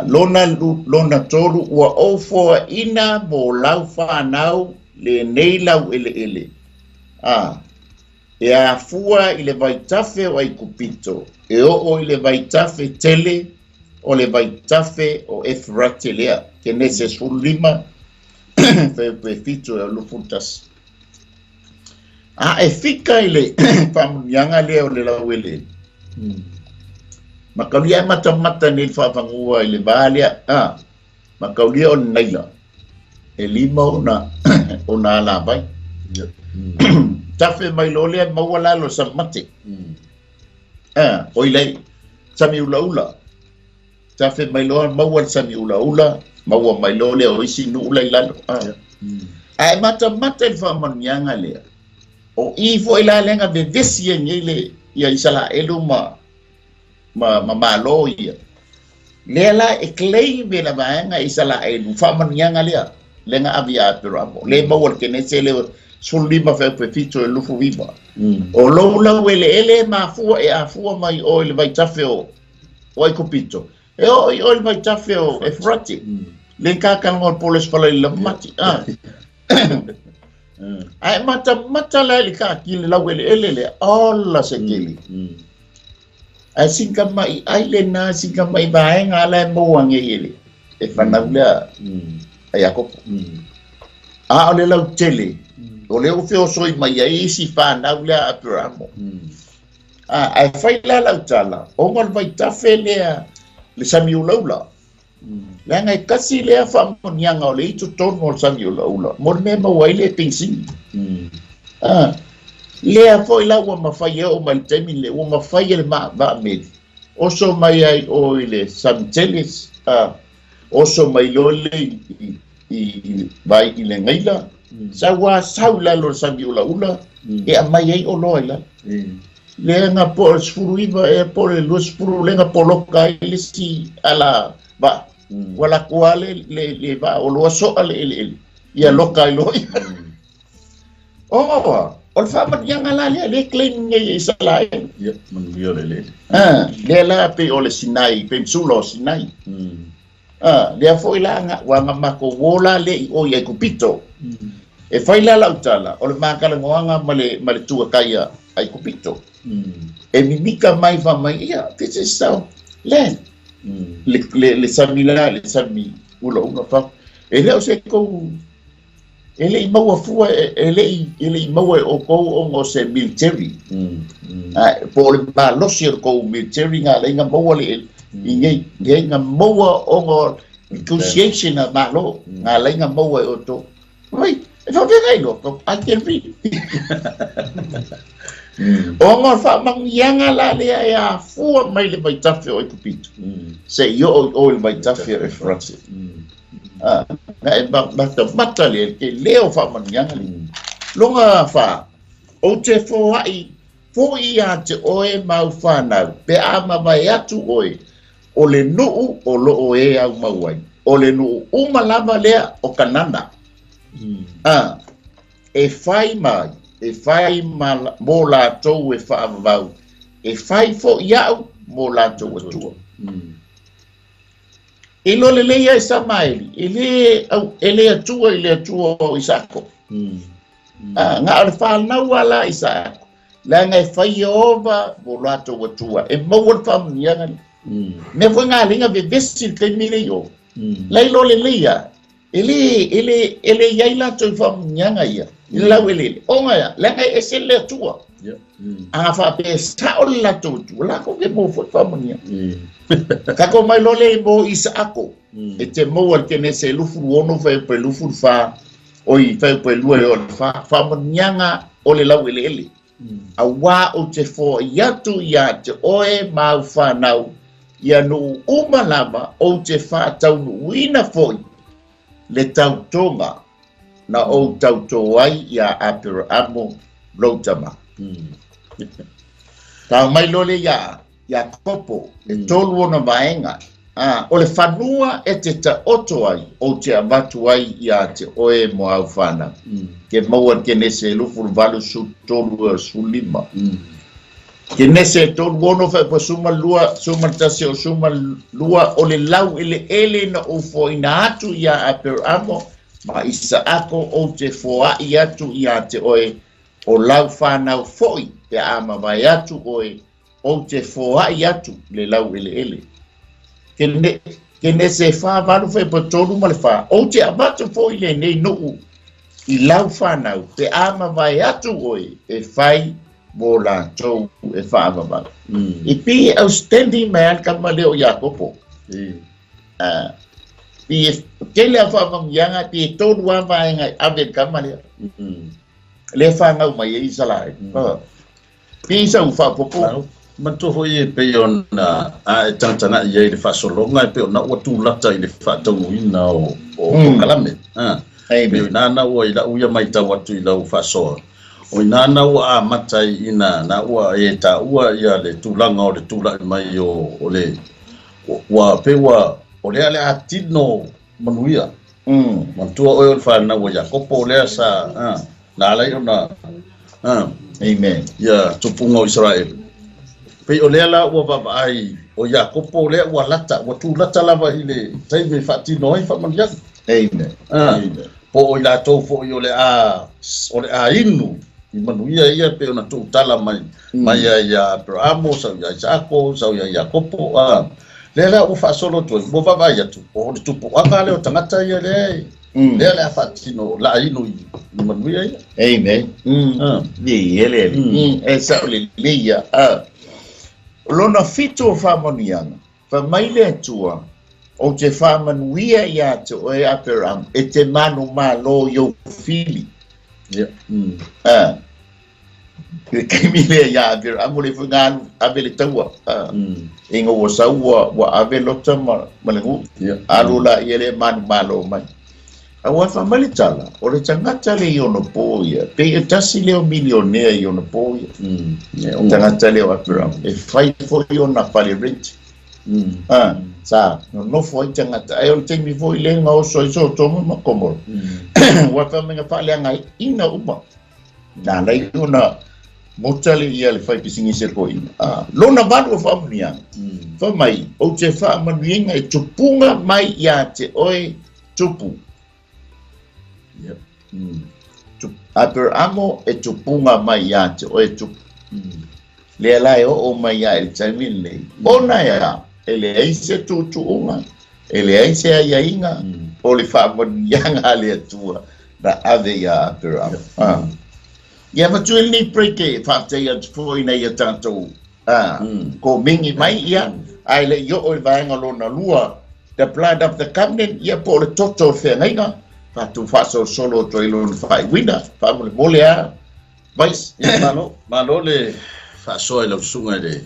lona toru ua o fo ina mo lau whanau le nei lau ele e a fua i le vaitafe o ai kupito e o i le vaitafe tele o le vaitafe o Efrate lea Kenese sulima pe fito e lufutas e fika i le pamunianga lea o le lauele makaulia mata ni whawangua i le baalea makaulia o naila e lima o na ala vai tafe mai lole maua lalo samate o ilai sami ula tafe mai lole maua sami ula maua mai lole o isi nu ula lalo ai mata il famanianga le o i fo ila lenga be vesi ngile ya isala elu ma lo ia lela e klei be na baanga isala elu famanianga le lenga avia Aperaamo le maua Kenese le sulima fe fito e lufu viva o loula ele mafua e afua mai o le vaitafe o ai kupito e o le vaitafe o Efrate le kaka ngol poles pala i lamati ai mata la le ka ki le lauele le alla se kili ai singa mai ai le na singa mai baenga la moange ele e fanaula ai akop o le lau tele o leo feo soi mai ai si whanau lea Aperaamo ai whai la lau tala o ngal vai tafe lea le sami ulaula lea ngai kasi lea whamonianga o le ito tono o sami ulaula mo le mea mawai le pingsing lea foi la ua mawhai o mai taimi le ua mawhai le maa meri oso mai ai o le samteles oso mai lole i vai i le ngaila sa wa saula lo sabi ula e mai ai o loila lenga po sfuruiva e po le sfuru lenga poloka ile si ala ba wala kuale le ba o lo so ale ia loka ilo o fa yang ala le claim ngai isala ya man bio le le la pe o le sinai pe sulo sinai le foi la nga wa mako wola le o ia kupito e fai la lautala o le makala ngoanga male tua kaya ai kupito e minika mai va mai ia this is so len le samila le sami ulo fa e le o se ko ele maua fua ele maua o ko o se military po le ba lo sir ko military nga le nga maua le inge nga maua o negotiation na malo nga le nga maua o to ai e fa vega lo ko I can read o fa mang yanga la le ya fua mai le mai tafe o kupito se yo o le mai tafe reference na e mata le ke leo fa manyanga longa fa o te fo ai fo ia te oe mau whanau pe ama mai atu oe o le nuu o lo o e au mauai o le nuu umalama lea o kanana e fai mai e fai mo la tou e whaamavau e fai fo iau mo la tou atua e lo le leia e samaeli e le atua o Isako nga o le whanau ala Isako la nga e fai ova mo la tou atua e mau le whamnianga me foi ngā linga ve vesi te mire yo lai lo le leia ele yai la tou whamnianga ia lau ele o nga la nga e se le atua a fa pe sa o la tou la ko ke mo foi whamnianga kako mai lo le mo Isako e te mo al Kenese lufu ono fa pe lufu fa oi fa pe lu e fa whamnianga o le lau ele a wa o te fo yatu ya te oe mau whanau ia no umalama o te whātau wina foi le tautonga na o tautoai ia Aperaamo Lautama. Tau mai lole ia kopo e tolu ona vaenga o le whanua e te ta oto ai o te amatu ai ia te oe mo au whana ke maua Kenese lufu valu su tolu su lima Kenese tolu ono fa pa suma lua suma tase o suma lua o le lau ele na o fo ina atu ia Aperaamo ma Isako o te foa i atu ia te oe o lau whanau foi pe ama mai atu oe o te foa i atu le lau ele Kenese fa valu fa pa tolu ma le fa o te abatu foi le nei nuu i lau whanau pe ama mai atu oe e fai mo la tou e whaama mai. I pi outstanding man kama leo Jakopo. Pi kele a whaama mianga pi tonu wa vaenga aven kama leo. Le whaangau mai e isalai. Pi sa u whaapopo. Manto hoi e pe ona e tangtana i e le whaasolonga e pe ona ua tūlata i le whaataunuina o kalame. Peo nana ua i la uia mai tau atu i lau whaasoa. O nana ua matai ina na ua e ta ua ia le tūlanga o le tūla mai o le ua pewa o lea le atino manuia. Mantua oe o le whanau ua Jakopo lea sa na alai ona Amen. ia tupunga o Israel. Pei o lea la ua vavaai o Jakopo lea ua lata ua tūlata lava i le taime whaatino ai whamaniaga. Amen. Po o la tau fo i o le a inu i manuia ia pe ona tu tala mai ia Aperaamo sa ia Isako sa ia Jakopo le la o fa solo tu mo va vai tu o tu po anga le o tangata ia le le fatino la inu i manuia ia Amen. Ni ele e sa le lia lona fito fa monianga fa mai le tua o te whamanuia ia te oe Aperaamo e te manu malo yo fili. Le kaimile ia Aperaamo le whanganu ave le taua. Inga ua saua wa ave lota malengu. Alula ia le manu malo mai. Awa famalitala, o le tangata le iono po ia, pe e tasi leo milionea iono po ia. O tangata leo Aperaamo, e fai fo iona pale rent. Sa, no fo i tangata, e o le teimi fo i le nga oso i so tomo makomoro. Wa famenga pale angai ina uma. Na la iona, motale ia le fai pisingi se ko ina. Lona vadu o famia, fa mai, o te fa manuinga e tupunga mai ia te oe tupu. Aperaamo e tupunga mai ia te oe tupu. Le alai o mai ia e taimin nei. Ona ia, e le aise tutuunga, e le aise aia inga, o le whaamanianga le atua, na ave ia Aperaamo. Ia matuel ni preke, whaatei atu fōina ia tātou, ko mingi mai ia, ai le io o le vaenga lona lua, the blood of the covenant, ia po le toto whengainga, Fatu faso solo to ilon fai wina, famole molea, vais. Malo le faso ilo sunga de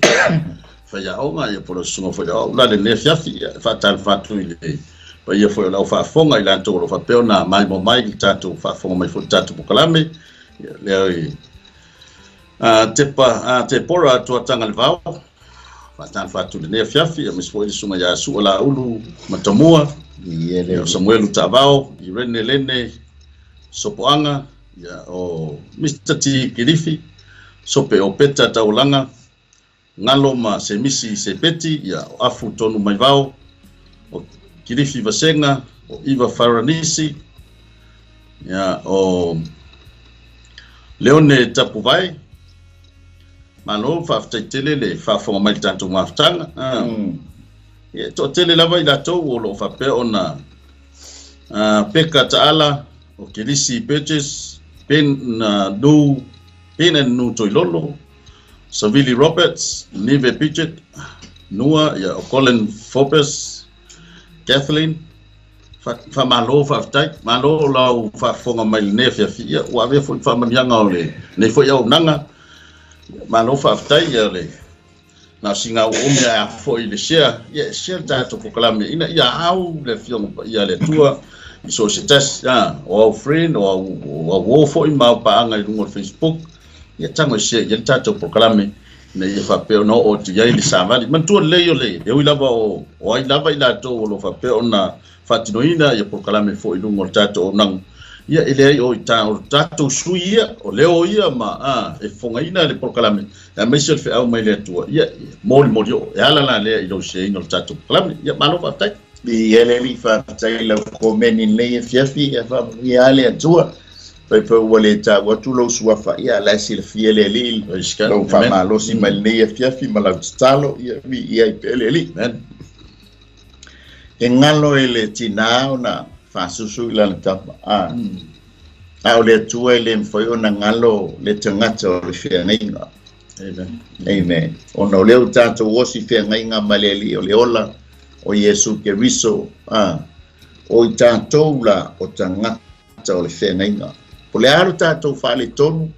faya onga ia por sunga faya la le nefiafi fatal fatu ile. Pa ia foi la fa fonga ila to lo fa peona mai mo mai tatu fa fonga mai fu tatu pokalame. Le te pora to tanga le vao. Fatal fatu le nefiafi mis foi sunga ya su la ulu matamua. Ia Samuel Tavao, i rene lene sopoanga, ia o Mr. T. Kirifi, sope o peta taulanga, ngalo ma se misi se peti, ia o afu tonu mai vao, o Kirifi Vasenga, o Iva Faranisi, ia o Leone Tapuvai, malo whaftaitele le whafonga mai tantu maftanga, to tele lava ila to o lo fa pe ona peka taala o Kenese purchase pen do pen and no to lolo Savili Roberts Neve Pichet Noah ya Colin Forbes Kathleen fa malo fa tai malo la fa fonga mai ne fa fia wa ve fo fa manyanga ole ne fo ya nanga malo fa tai ya le na singa o mea fo i le share ia share tato pokalame ina ia au le fiong ia le tua i so se tas o friend o wo fo i mau paanga i lungo Facebook ia tango share ia tato pokalame na ia fa pe no o tia i savali man tu le yo le e lava o ai lava i la to o lo fa pe ona fatinoina ia pokalame fo i lungo tato nang ia ele o tato suia o leo ia ma e fongaina le pokalame a mesel fe au mai le tua ia mol yo ala la le i lo se no tato pokalame ia malo fa tai i ele li fa tai la komeni le fiafi e fa ia le tua pe wale ta watu lo suafa ia la sil fiele li lo fa malo si mal le fiafi mala stalo ia ele li engalo ele tinao na fasusu la tapa au le tua le foi ona ngalo le tangata o le whengainga amen ona leo tato wosi whengainga maleli o le ola o Yesu Keriso o tato la o tangata o le whengainga o le aro tato whale tonu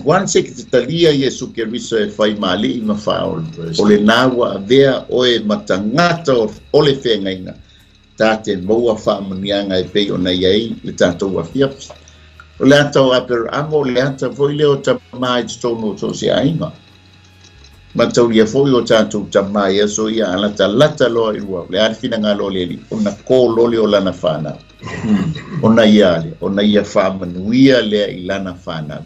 wan se ki talia Yesu Keriso e whai mali ima whao o le nawa avea o e matangata o le whengainga tate moa whaamanianga e pei o na iei le tātou awhiapi. O le atau Aperaamo le ata foi leo tamai tono to se ainga. Matau lia foi o tātou tamai aso ia alata lata loa i rua. Le arifina ngā lo leli. O na kō loli o lana whānau. O na iale. O na ia whaamanuia lea i lana whānau.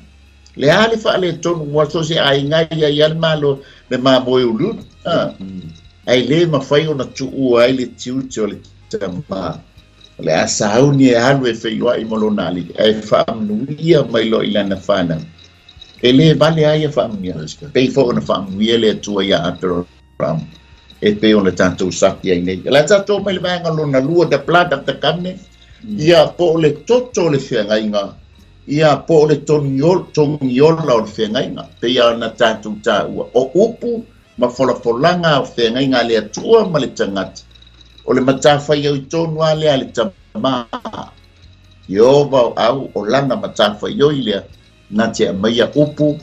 Le ale whaale tonu mua to se ainga ia i almalo le māmoe ulun. Ai le mawhai o na tuu ai le tiuti o le tama le asauni e halu e feiwa i molonali e whaamnuia mai lo ilana whana e le vale aia whaamnuia pei fo ona whaamnuia le atua ia Aperaamo e pei ona tātou saki ai nei la tātou mai le vanga lona lua the blood of the covenant ia po le toto le whengainga ia po le toniola o le whengainga pei ana tātou tāua o upu ma folafolanga o whengainga le atua ma le tangata o le matawhai au i tonu ale ale tama. Iova au o lana matawhai au i lea na te amaia upu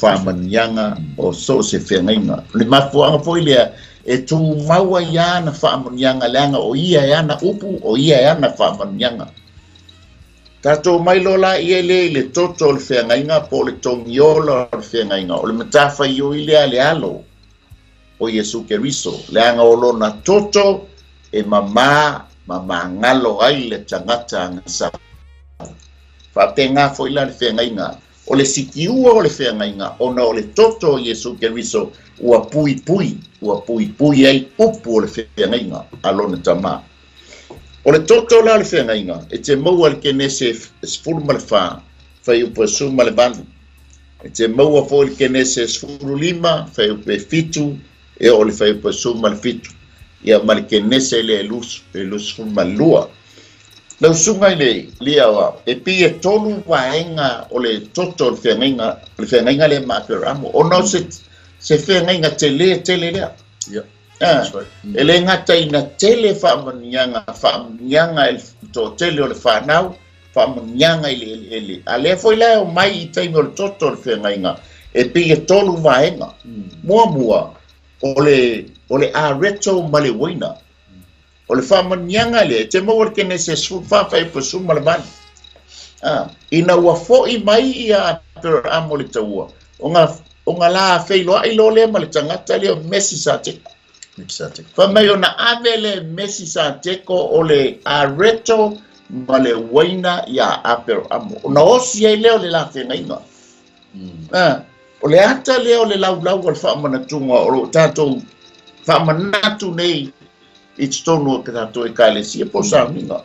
whamanianga o so se whengainga. Le mafuanga fo i lea e tu maua ia na whaamanianga leanga o ia ia na upu o ia ia na whaamanianga. Tato mai lola ia le toto o le whengainga po le tongiola o le whengainga o le matafa i o ile ale alo o Yesu Keriso. Leanga o lona toto e mama ngalo ai le tangata ngasa. Whapenga fo ila le whengainga. O le sikiua o le whengainga o na o le toto o Yesu Keriso ua pui ai upu o le whengainga alona tama. O le toto la le whengainga e te maua le Kenese sfuru ma le wha whai upa su ma le vanu. E te maua fo le Kenese sfuru lima whai upa fitu e o le whai upa su ma le fitu. Ia ma le Kenese le lus furu ma lua. Lau sunga le lia e pi e tolu waenga o le toto le whengainga le ma Aperaamo. O no se whengainga te le lea. Yeah. That's right. Ele ngata ina tele whaamanianga el to tele o le whanau, whaamanianga ele. Ale foi la o mai I taimi o le toto o le whengainga, e pi e tolu waenga. Mua, o le areto ma le waina. O le whaamanianga le, te mau le Kenese whawhai pa suma le mani. Ina ua fo'i mai I a Aperaamo le taua. O ngā la whailoa I lo le ma le tangata le o mesi sa te. Whamai o na avele mesi sa teko o le areto ma le waina ia Aperaamo. O na osi ai leo le la whengainga. O le ata leo le lau o le whaamanatunga o lo tātou whaamanatu nei I tonu o ke tātou e kālesia po sāminga.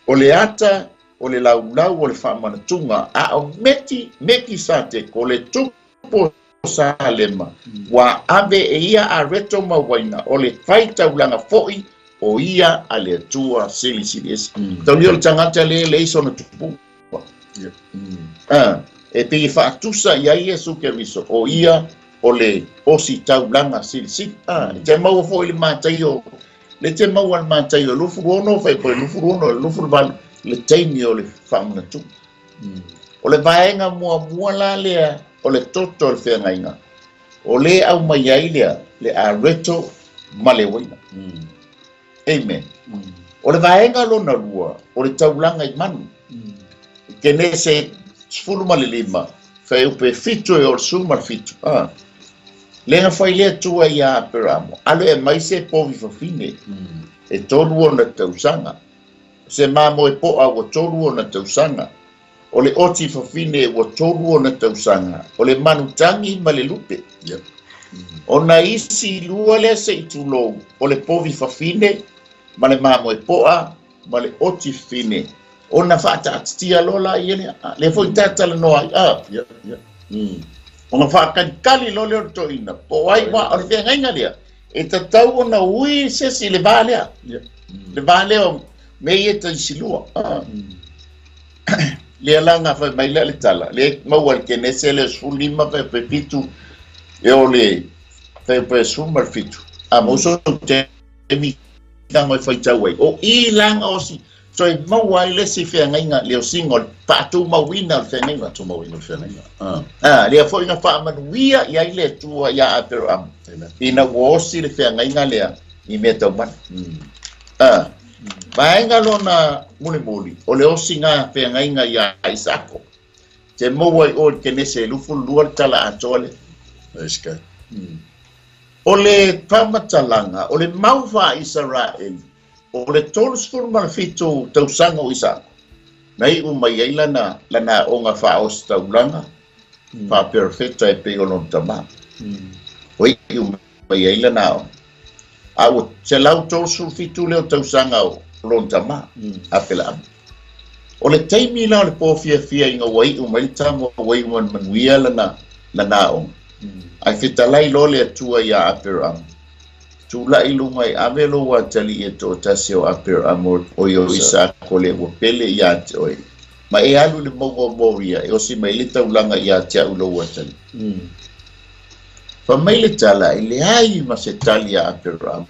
O le ata o le lau o le whaamanatunga a o meki sa teko o le tupo Salema wa ave e ia a reto mawaina o le faita ulanga foi o ia a le tua sili esi. Tau lio le tangata le iso na tupu. E te I whaatusa ia Yesu Keriso o ia o le osi taulanga sili. Te mau foi le mātai o le te mau al mātai o lufuru ono fai po lufuru valu le teimi o le whaamnatu. O le vaenga mua la lea o le toto o le whengainga. O le au mai ai lea, le areto ma le waina. Amen. O le vaenga lona lua, o le taulanga I manu. Kenese sfulu ma le lima, whai upe fitu e o le suma le fitu. Lenga whai lea tua I a Aperaamo. Alo e mai se povi whawhine. E tolu o na tausanga. Se mamo e poa o tolu o na tausanga. O le oti whawhine ua tolu o na tausanga. O le manutangi ma le lupe. O na isi lua lea se I tulou. O le povi whawhine ma le mamo e poa ma le oti whine. O na whaatatia lola I ele. Le fwoi tatala noa I. O na whaakankali lole o to ina. Po ai wa o le whengainga lea. E tatau o na ui sesi le valea. Le valea o mei e ta isilua. Le langa fa mai le tala le mau al Kenese le sulima pe pitu e o le pe sumar fitu a moso te mi tango fa tawai o I langa o si so e mau ai le si whengainga le o singol pa tu mawina o whengainga tu mawina o whengainga le fo ina fa manuia I ai le tua ia Aperaamo ina wosi le whengainga lea I me tau man Vaenga lona muli o le osi ngā whengainga ia Isako. Te mowai o Kenese lufu lua tala atole. O le pamatalanga, o le mauwa Israel, o le tolsfur malafitu tausanga o Isako. Nei umai ai lana o ngā whaos taulanga, pa perfecta e pego non tama. Oi umai ai lana o. Au se lau tolsfur fitu leo tausanga o. Lontama Aperaamo. O le taimi la le pofia inga wai umai tamo wai wan manuia lana o. Ai fitalai lole atua ia Aperaamo. Tula ilunga I avelo wa tali e to tasio Aperaamo o yo Isako le wapele ia te oi. Ma e alu le moria e osi mai le taulanga ia te ulo wa tali. Fa mai le tala I le ai ma se tali a Aperaamo.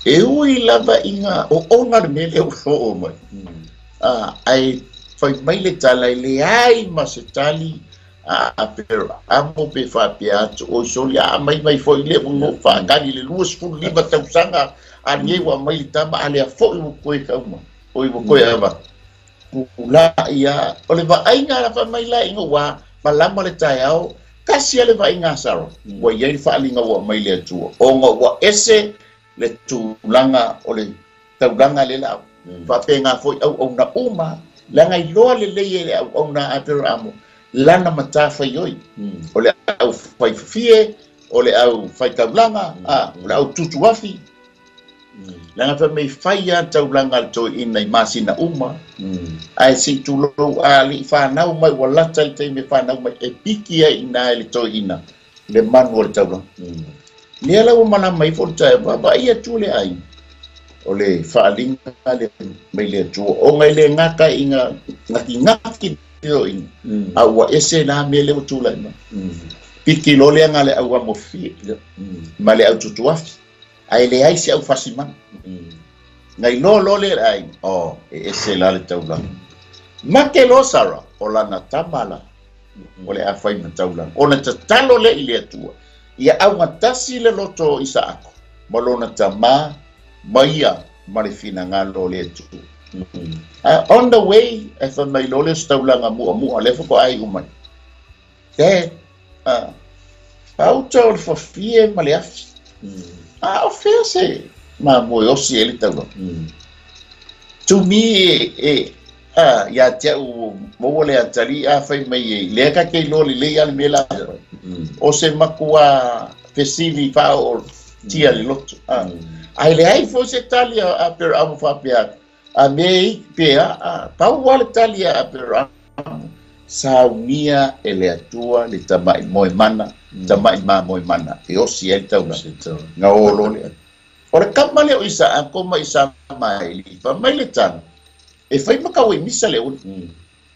E ui lava inga o ongar mele o mai. Ai fai mai le tala I le ai ma se tali Aperaamo pe whapea atu o soli mai foi le mo whakari le luas fulu lima tausanga a ngewa mai tama ale a foi mo koe kauma oi mo koe ava kula ia ole va ainga la fa mai la inga wa malama le tai au kasi ale va inga saro wa ye fa linga wa mai le tu o ngo wa ese le tu langa ole taulanga le la va penga foi au na uma langa iloa le le au na Aperaamo lana matafa yoi ole au fai fie ole au fai taulanga ole au tutu wafi langa fa mai fai ya taulanga to ina masina uma ai si tu lo ali fa na mai wala tai me fa na mai epiki ya ina le to ina le manual taulanga ni ala o mana mai fo tai ba ia tu le ai ole fa linga le mai le tu o ngai le ngaka inga ngaki awa ese na mele utula ina piki lole ngale awa mofi male au tutuafi ai le ai si au fasima ngai no lole ai ese la le taula make lo sara ola na tamala ole a fai na taula ona tatalo le ile atua ia au matasi le loto isaako malona tama maia marifina ngalo le tu on the way if my lole staulanga mu ale ko ai umai auto for fear maliaf ofese ma mo yo si ele tago to me ya te mo le atali a fai mai le ka ke lole le ya mela o se makua fesili fa o tia le loto ai le ai fo se talia Aperaamo fa pia a mei pea pau wale talia Aperaamo saunia ele atua le tamai moe mana tamai ma moe mana e osi el taula nga olo le ora kamale o isa ako ma isa mai li pa mai le tan e fai makawe misa le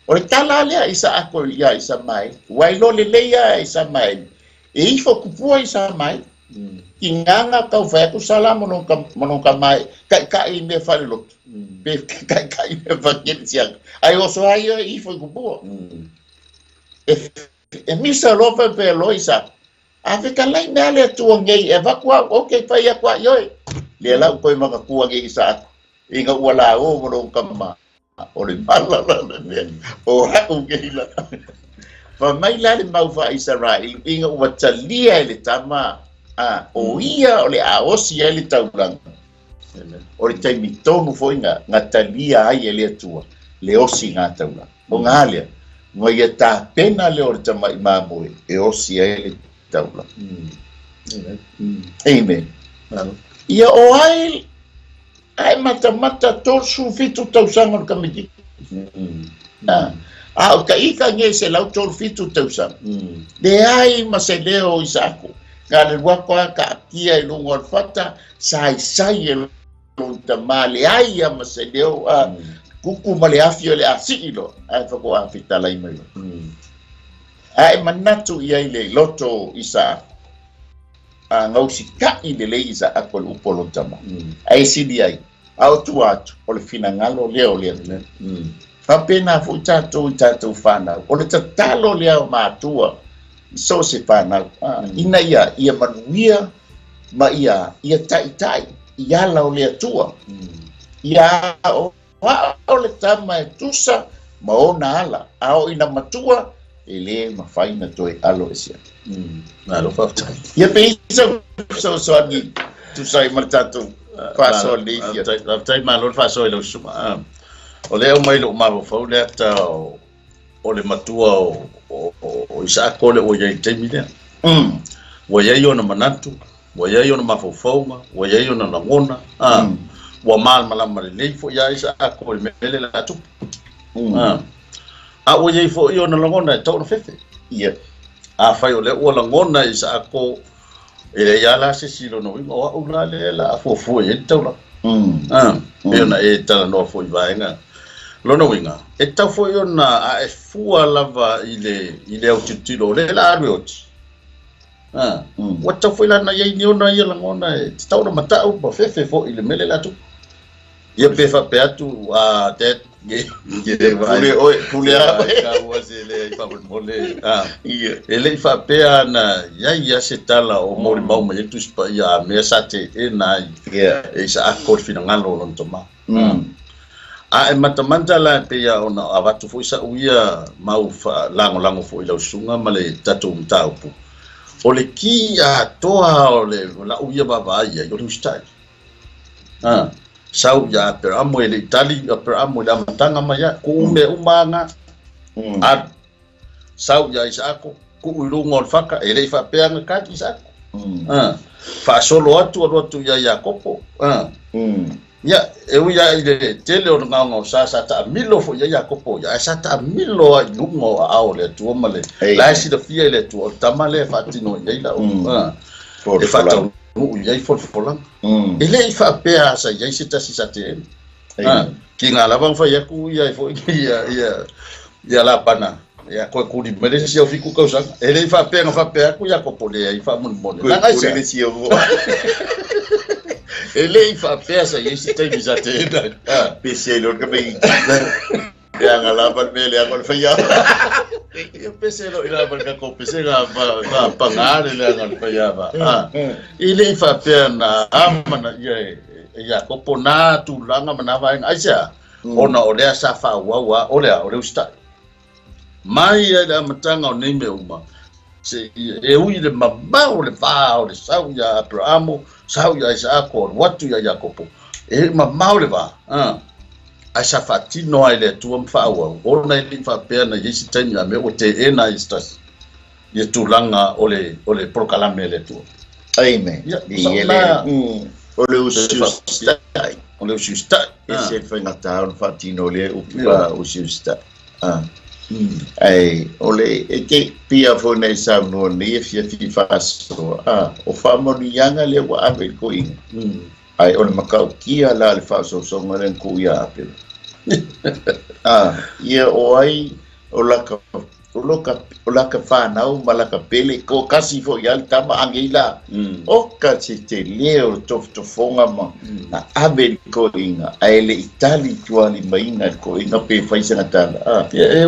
ora tala le isa ako ya isa mai wai lo le ya isa mai e ifo kupua isa mai inganga kau fa ku sala mononka mai kai me fa lo be kai me fa siang ai oso ai ifo kupua e misa lo fa pe lo isa afika lai nale tu ngei e va kwa okay fa ya kwa yo le la ko ma ku ngei isa inga wala o mononka ma o le mala o ha ngei la fa mai la le mau fa Israel inga watalia le tama o ia ole a osi ele taulanga o le taimi tonu foi nga talia ai ele atua le osi nga taulanga o ngale ngo ia ta pena le o le tamai mamoe e osi ele taulanga amen ia o ai mata torsu fitu tausanga kamiti o ka ika nge se lau tor fitu tausanga de ai maseleo isako ngale wako ka kia i lungo fata sai e lunta male ai ama se deu kuku male afio le asilo ai fako afita lai mai ai manatu ia ile loto isa ngau sika ile le isa akol upolo tama ai sidi ai au tu atu ole fina ngalo leo papena fu tatu fana ole tatalo leo matua so se pana ina ia manuia ma ia tai ia la ole tua ia o le tama tusa ma ona ala ao ina matua ele ma faina toi alo esia alo fa ia pe so ani tu sai martatu fa so le ia tai ma lo fa so le suma o le o mai lo ma fo le ta o le matua o isa kole o ye temile wa ye yo na manatu wa ye yo na mafofauma wa ye yo na ngona wa mal malama le fo ya isa kole mele la tu o ye fo yo na ngona to fefe ia fa yo le o la ngona isa ko ele ya la se silo no o la le la fo ye to la yo na e ta no fo ivaenga lona winga e tafo yo na a fua lava ile au titilo le la riot wata fo ila na ye ni ona ye la ngona e tau na mata u ba fefe fo ile mele la tu ia pe fa pe atu a te pule ka wase le fa mole ele fa pe ana ia se tala o mori mau mai tu spa ia me sa te e nai e sa akor fina ngalo lon toma a e matamanta la pe ia ona avatu foi sa uia mau fa lango foi la sunga male tatu mtaupu o le ki a toa o le la uia baba ia yo stai sau ya Aperaamo ele tali Aperaamo da matanga maya ku me umanga a sau ya isako ku ulungo faka ele fa peanga ka isako fa solo atu ya kopo ya eu ya ile tele o ngao sa ta milo fo ya kopo ya sa ta milo a lungo a ole tu male la si de fie le tu tamale fatino ya ila e fa ia fola ele fa pea sa ia sita te ki ngala bang fa ia ku ia fo ia la pana ia ko ku di meresi o fiku kausa ele fa pea ku ia ko pole ia fa mun la ai se ele fa pea sa ia sita te pese lo que me ya ngala ban mele ako fa ia eu pensei no ila barka ko pensei ga pangar ele ngal payaba ile fa pena amana ya ko pona tu langa manava en aisa ona ole sa fa wa ole usta mai ya matanga nei me uma se e ui de mama ole fa ole sa ya Aperaamo sa ya isa ko watu ya Jakopo e mama ole va asa fatino ile tu mfawa ona ile fa pena yesi tanya me o te ena istas ye tulanga ole proclame le tu amen ole ususta ese fengata on fatino le upa ususta ai ole eke pia fone sa no ne fia faso o famoni yanga le wa ave ko in ai on makau kia la le faso so ngaren ku ya pe ia o ai o laka whanau malaka pele ko kasi fo ial tama angila o kasi te leo tofonga ma na abe ko inga aele itali tuali mainga ko inga pe faisanga tala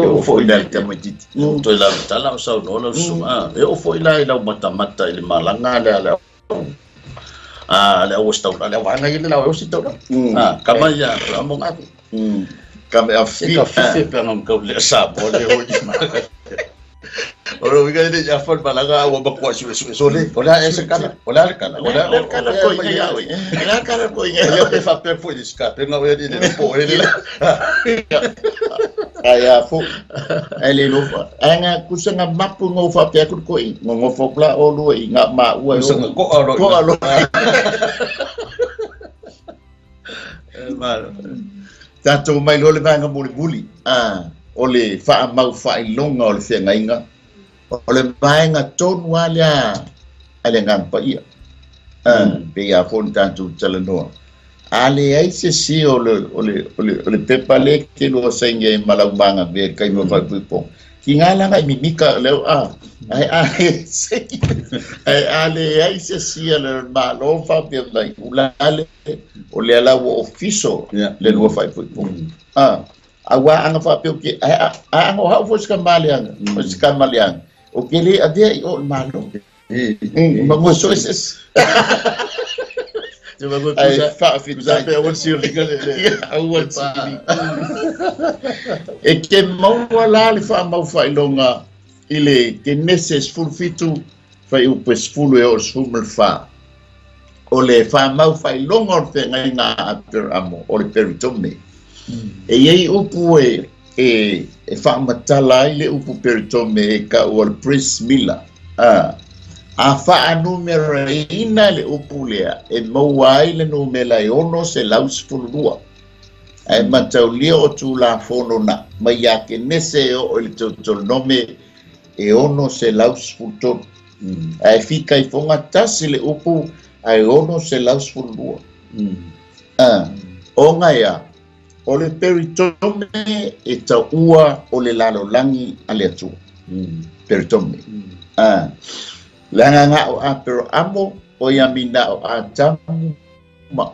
o fo ila tama titi to ila tala sa no lo suma o fo ila mata ile malanga la le o sta le wanga ile la o sta kama ya Aperaamo ngapi kame afika penang kau le sabo le hoji ora wiga de ya fon balaga wa bakwa sole ola ese kana ko ya yo te fa pe fo diska pe nga we de po ele aya fo ele no anga kusanga mapu ngo fa pe ko ngo fo pla o lo nga ma wa kusanga ko alo mal tato mai lo le vanga buli ole fa mau fa ilonga ole fengainga ole vainga tonu alia ale ngampa ia pe ya fon tantu talanoa ale ai se si ole pepale ke lo senge malabanga be kai mo fa pupo kingala ngai mimika le ai ale ai se si ale malo fa pe mai ulale ole ala wo ofiso le lo fa pupo awa anga fa pe ke anga ha fo ska maliang o ke le ade o malo mo so es tu bago ai fa fi za pe o si liga le awal si e ke mo wala le fa mo fa ilonga ile Kenese fulfitu fa u pesfulu e o sumel fa ole fa mo fa ilonga o te ngai nga Aperaamo o le peritome e yei upu e whaamatala i le upu peritome e ka ua le Prince Miller a wha numera ina le upu lea e maua ai le numela e ono se laus fulurua e matau lia o tu la fono na mai a Kenese o le tolnome e ono se laus fulton e fika i fonga tasi le upu e ono se laus fulurua o ngai o le peritome e taua o le lalolangi ale atu peritome langa nga o Aperaamo o ia mina o atamu ma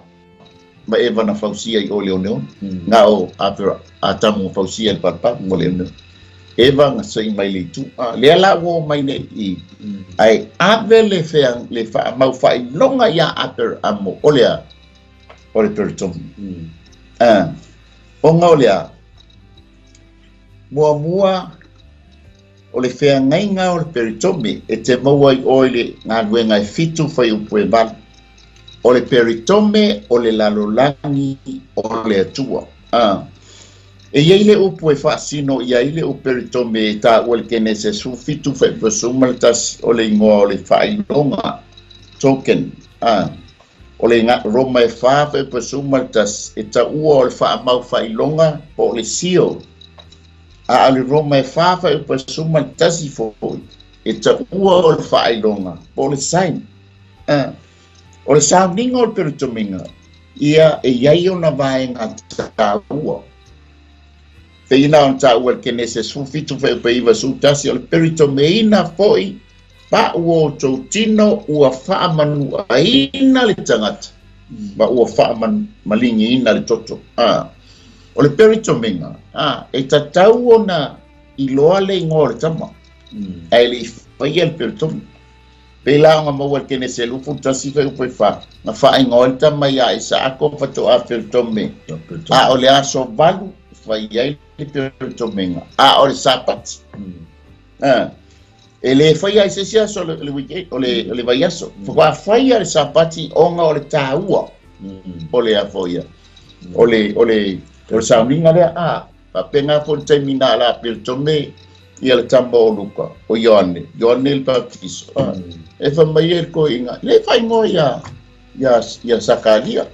ma eva na fausia I o leoneo nga o atamu fausia il papa mo leoneo eva nga sai mai le tu le ala wo mai ne I ai ave le fa mau fai longa ya Aperaamo olea ole pertom o nga olea mua ole fea ngainga ole peritomi e te maua I oile ngā nuenga fitu fai upu e bala ole peritome ole lalolangi ole atua e yeile upu e whaasino ia ile u peritome e ta ole Kenese su fitu fai pasumaltas ole ingoa ole whailonga token ole ngā Roma e wha fai pasumaltas e ta ua ole whaamau whailonga po ole sio ale Roma e wha e pasumaltas I foi e ta ua ole whailonga po ole sign o le sauninga o le peritominga, ia e iai o na vaenga tāua. Whina o tāua le Kenese sufitu whai paiva sutasi o le peritomeina foi, pa ua o tau tino ua whaamanu aina le tangata, pa ua whaamanu malingi ina le toto. O le peritominga, e tatau o na iloa le ingo le tama, e le whaia le peritominga. Pela nga maua Kenese lupu tasi kai upe wha. Nga wha ingoa ta mai a isa ako whato a pertome. A ole aso valu, wha iai le pertome nga. A ole sapat. E le whai a isa sia so le wike, ole vai aso. Wha whai a le sapati o nga ole tāua. Ole a whoia. Ole sauninga lea a. Pa penga po taimina la pertome. Ia le tamba o luka, o Ioane il baptiso. E wha mai e ko inga, le whai ngo ia sakalia.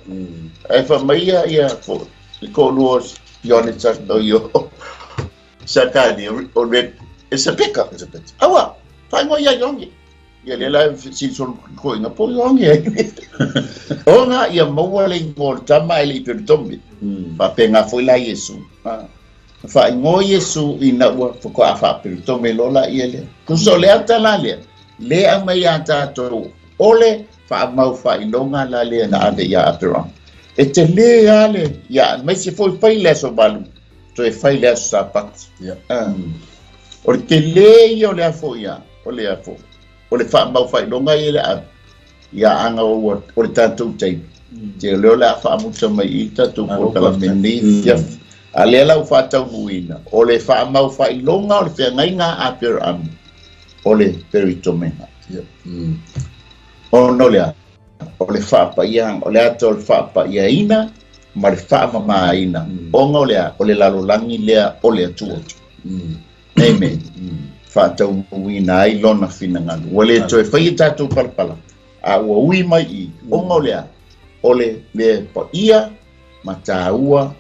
E wha mai ia ko luo Ioane tsato io sakalia, o le e sapeka. Awa, whai ngo ia Ioane. Ia le lai silson ko inga po Ioane. O nga ia maua le ingo tama e le pertomi. Pa penga foi la Yesu. Fa ingo Yesu ina ua foko afa pertome lola iele. Kuso le ata la le a mai ata to ole fa mau fa ilonga la le na ave ya Aperaamo. E te le ale ya mai se foi fai le so balu. To e fai le so pat. O te le yo le afo ya, ole afo. Ole fa mau fa ilonga iele a ya anga o tanto tai. Te le la fa muta mai ita to ko kala meni ya. Alela u fatau muina, ole wha mau wha ilonga, ole wha ngainga Aperaamo, ole peritomenga. Ono lea, ole wha pa iang, ole ato ole wha pa ia ina, ma le wha mama ina. Onga lea, ole lalolangi lea, ole atua. Amen. Fatau muina, ai lona finanganu. Ole toe whai tātou palapala, a ua ui mai I, onga lea, ole lea pa ia, ma tāua,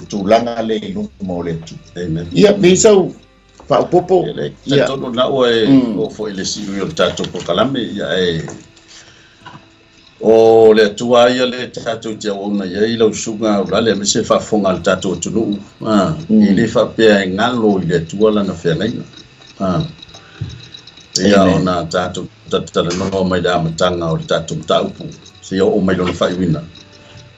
tulanga le lumo le tu. Amen. Ia besau fa popo ia tono na o fo ele si o tato po kalame ia o le tua ia le tato te ona ia I lo sunga o le me se fa fonga le tato tunu ile fa pe ngalo le tua la na fe ngai ia ona tato tatala no mai da matanga o tato taupu se o mai lo fa wina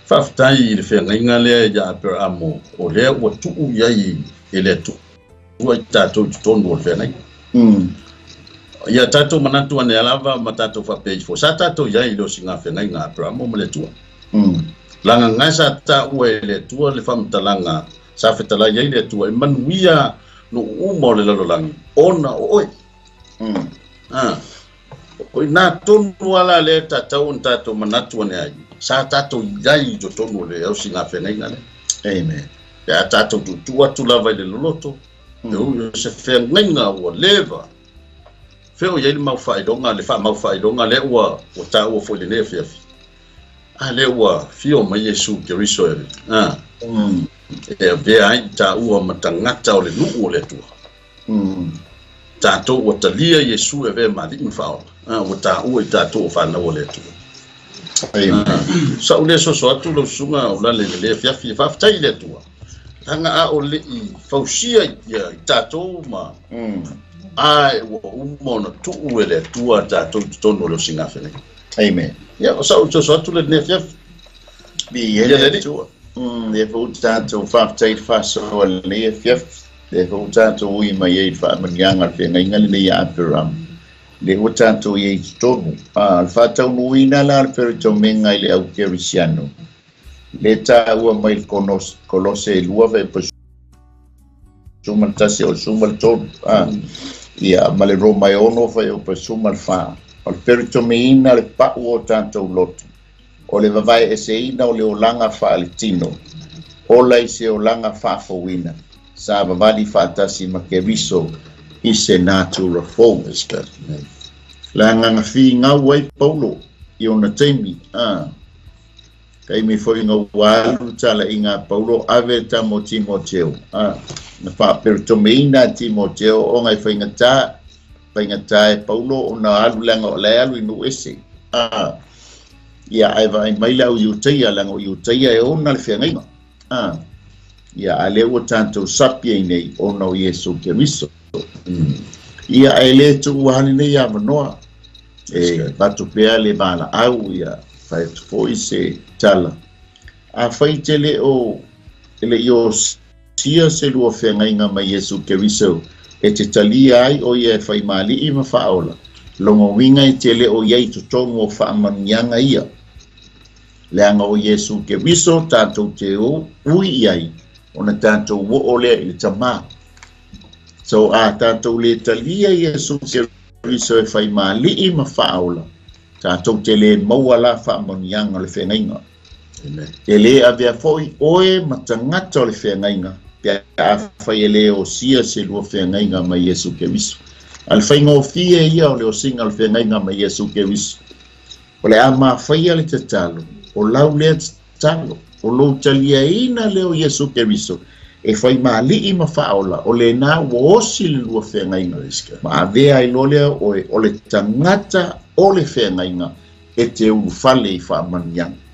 Faftai le whenga lea ia Aperaamo o lea ua tuu iai e lea tuu ua I tātou tonu o le whenga. Ia tātou manatu ane alava ma tātou wha page 4. Sa tātou iai leo si ngā whenga ngā Aperaamo ma le tua. Langa ngai sa tā ua e le tua le whamtalanga sa whetala iai le tua e manuia no uma o le lalolangi. Ona o oi. Oi nā tonu ala le tātou manatu ane ai. Sa tato iai to tonu le au singa whenenga le. Amen. Pea tato tu atu lava I le loloto. E ui se whenenga ua leva. Whio iai le mau whaidonga, le wha mau whaidonga le ua o ta ua fo le ne whiafi. Le ua whio mai Yesu Keriso e. E vea ai ta ua matangata o le nuu o le tua. Tato ua talia Yesu e vea mali mwhao. Ua ta ua I tato o whanau o le tua. Sa ule so atu lo sunga o la le fiafi faftai le tua. Tanga a o le I fausia ia tatou ma. Ai o umona tu le tua tatou tono lo singa fene. Amen. Ia o sa ule so atu le ne fiafi. Bi ele tu. Le tanto fa tai fa so le fief. Le tanto ui mai fa manyanga fe ngai le ya Aperaamo. Le tanto ye stobu. Fa tau nuina la per to menga le au kerisiano. Le ta ua mai kolose lua ve sumal tasi o sumal to ia male Roma ono fa o sumal fa. O perito meina le pa o tanto loto. O le vavai eseina o le olanga fa alitino. O lai se olanga fa fowina. Sa vavali fa tasi makeriso i senatu reformers. La nganga fi ngau wai Paulo i ona teimi. Kai me foi ngau walu tala inga Paulo ave tamo Timoteo. Na fa perito meina Timoteo o ngai fa ingata e Paulo o na alu langa o le alu inu ese. Ia aiva ai mai lau iuteia langa o iuteia e ona le whiangainga. Ia ale o tanto sapia nei ona o Yesu Keriso. Ia ai le tu wahani nei a manoa. Batu pea le vala au ia fai tu foi se tala. A fai tele o ele yo sia se lua whiangainga mai Yesu Keriso. E te talia ai o ia fai mali i ma whaola. Longo winga i tele o iei tutongo o whaamanianga ia. Leanga o Yesu Keriso tātou te o ui iai. O na tātou wo o lea i tamā. So a tātou le talia Yesu Keriso e fai mali i ma whaola. Tātou te le mauala whaamanianga le whengainga. E le a vea foi oe matangata o le whengainga. Pea a fai ele o sia se lua whiangainga mai Yesu Keriso. Al fai ngō fie ia o le o singa al whiangainga mai Yesu Keriso. O le a maa fai ale te talo. O lau lea te talo. O lou talia ina le o Yesu Keriso. E fai maa li i ma whaola. O le nā wosi le lua whiangainga. Ma a vea i lolea o le tangata o le whiangainga. E te ulu fale i whaamanianga.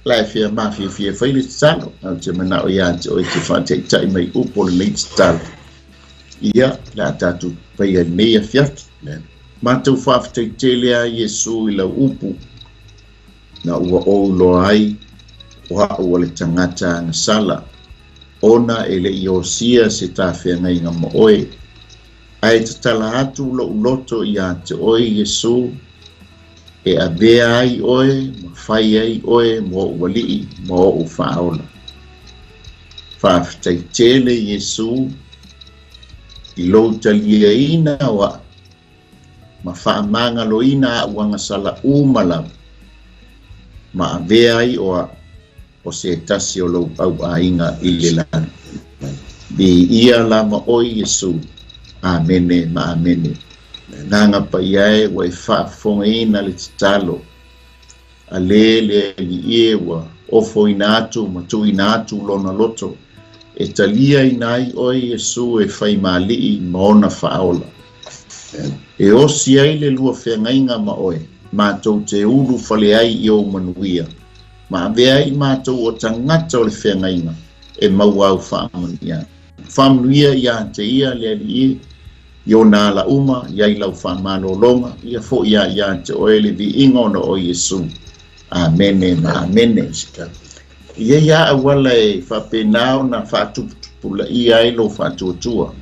Lai fia mafia fia fai le talo. Au te mana o iante o te whate tai mai upo le leite talo. Ia, la tatu pai a mea fiat. Mātou whaftai telea Yesu i la upu. Na ua o lo ai. O hao le tangata na sala. Ona ele i o sia se ta whiangai ngā ma oe. Ai te tala atu lo uloto i a te oe Yesu. E a bea ai oe, ma whai ai oe, mo ualii, mo u whaola. Whaftai tele Yesu, i lou talia ina wa, ma whaamanga lo ina a uanga sala umala, ma a bea ai oa, o se tasi o lou au a inga i le lana. Bi ia la ma oe Yesu, amene ma amene. Nanga pa iae wa i whaafonga ina le talo. A le li ewa, ofo ina atu, matu ina atu lona loto. E talia inai oi Yesu e whai maalii maona whaola. E osi ai le lua whiangainga ma oe. Mātou te ulu whale ai i o manuia. Ma ave ai mātou o tangata o le whiangainga. E mau au whaamanuia. Whaamanuia ia te ia le li Yo na la uma, iai lau whamalo longa, ia fo ia te oele vi ingona o Yesu. Amene ma amene. Ia awala e whapenao na whatupula ia e lo whatuatua.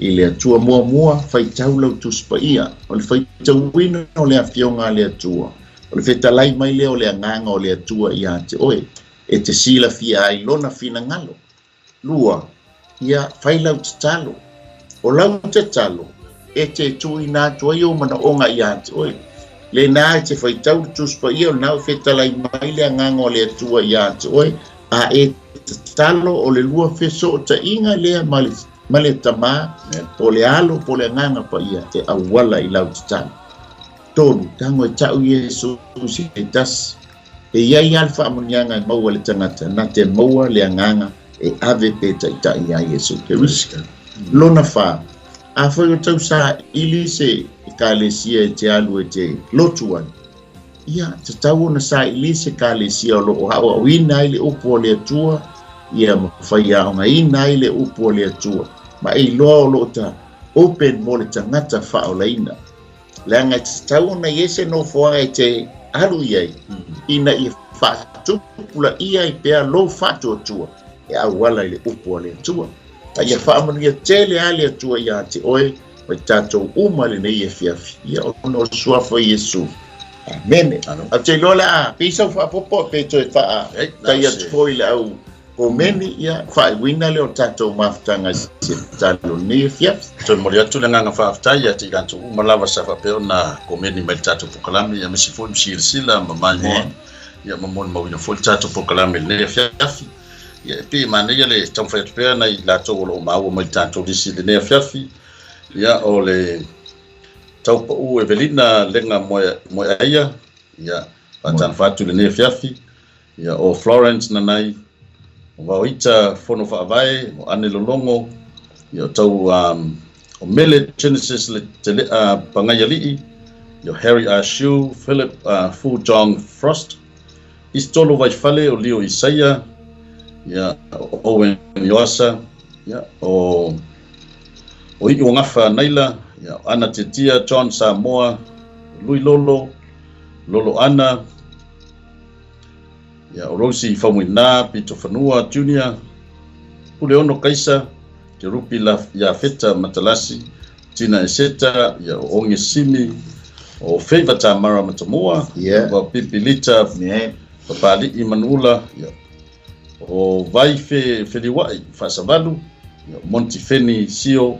I le atua mua, whai tau lau tuspa ia. O le whai tau wina o le awhionga le atua. O le whetalai mai leo le anganga o le atua ia te oe. E te sila fia ai lona fina ngalo. Lua, ia whai lau te talo. O lau te talo, e te tui nā tua i o mana onga i ante oi. Le nā te whai tau tuspa i o nau whetalai mai le anganga o le atua i ante oi. A e te talo o le lua wheso o ta inga lea male tamā, po le alo, po le anganga pa ia, te awala i lau te talo. Tonu, tango e tau Yesu si e tas. E iai alfa amunianga e maua le tangata, na te maua le anganga e ave peta i ta ia Yesu Keriso. Lona wha, a whai o tau sa ili se ka le sia e te alu e te lotuan. Ia, te tau na sa ili se ka le sia o lo o hao au ina ile upo le atua, ia ma whai a onga ina ile upo le atua. Ma e loa o lo ta open mo le tangata wha o la ina. Leanga te tau na yese no whoa e te alu iei, ina i whaatupula ia I pea lo whātua e awala I le upo le tua. A ia whaamanuia tele ale atua ia te oe mai tātou uma le nei e fiafi. Ia ono suafo Iesu. Amen. A te lola pisa whaapopo pe toi wha tai atu poi le au komeni ia whaewina le o tātou mafutanga se talo nei e fiafi. Toi mori atu le nganga whaafutai ia te kanto umalawa sa whapeo na komeni mai tātou pokalami ia misi fo msirisila mamai moa. Ia mamoni mawina fo tātou pokalami le nei e fiafi. Ia pe mana ia le tamwhai pea na I lātou o lo maua mai tātou risi le nei e fiafi. Ia o le taupa u Evelina lenga moe aia. Ia patan fatu le nei e fiafi. Ia o Florence nanai. O waoita fono whaavai, o ane lolongo. Ia tau o Mele Genesis le te pangai alii. Ia Harry Ashu, Philip Fu Jong Frost. Istolo Waifale o Leo Isaiah. Ia Owen Yoasa. Ia o I o ngafa naila. Ia Ana Tetia, John Samoa, Lui Lolo, Lolo Ana. Ia o Rosie Famuina, Pito Fanua Junior. Ule ono kaisa, te rupi la ia feta matalasi. Tina Eseta, ia o Onge Simi, o Feiva Tamara Matamoa. Ia. O Pipilita, Papali Imanula. Ia o Vai Feliwai, Fasavalu. Ia Monti Feni Sio.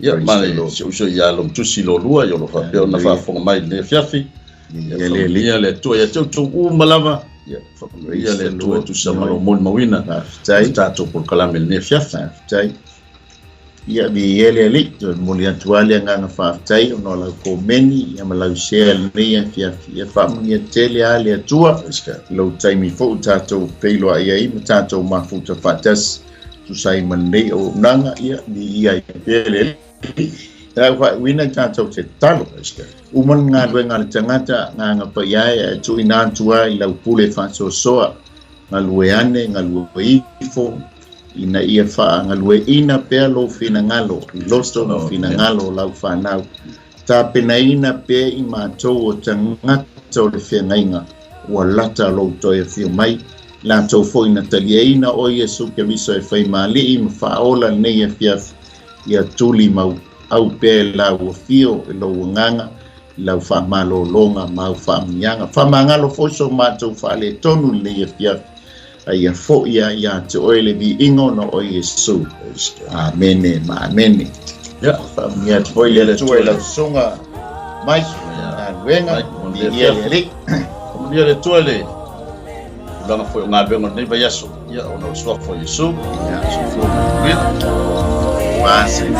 Ia male so ia lo tusi lo lua yo lo fa pe na fa fonga mai le fiafi ia le tu ia tu malava ia le tu sama lo mon mawina tai tato por kalame le fiafi tai ia bi ele ali to muli atuale nga fa tai no la komeni ia malau share le fiafi ia fa ia tele ale atua lo tai mi fo tato pelo ia I tato mafuta fatas tu sai mande o nanga ia di ia ele Tau wina tātou te talo. Uman ngā rue ngā tangata, ngā paiai, tu ina tua I lau pule whanso soa, ngā lue ane, ngā lue ifo, ina ia wha, ngā lue ina pea lo whina ngalo, I losto no whina ngalo lau whanau. Tā pena ina pea I mātou o tangata o le whiangainga, ua lata lo toi a whio mai, lātou fo ina talia ina o Iesu ke riso e whai maali I mwhaola nei e fiafi. Ia tuli mau au pe la o fio e lo nganga la fa malo longa mau fa mianga fa mangalo fo so mato fa le tonu le ia ia fo ia te oile bi ingo no o Yesu amen amen ya fa mia oile le tu la songa mai wenga ia le ia le tuale langa fo nga bengo nei ba Yesu ia ona so fo Yesu Wasi.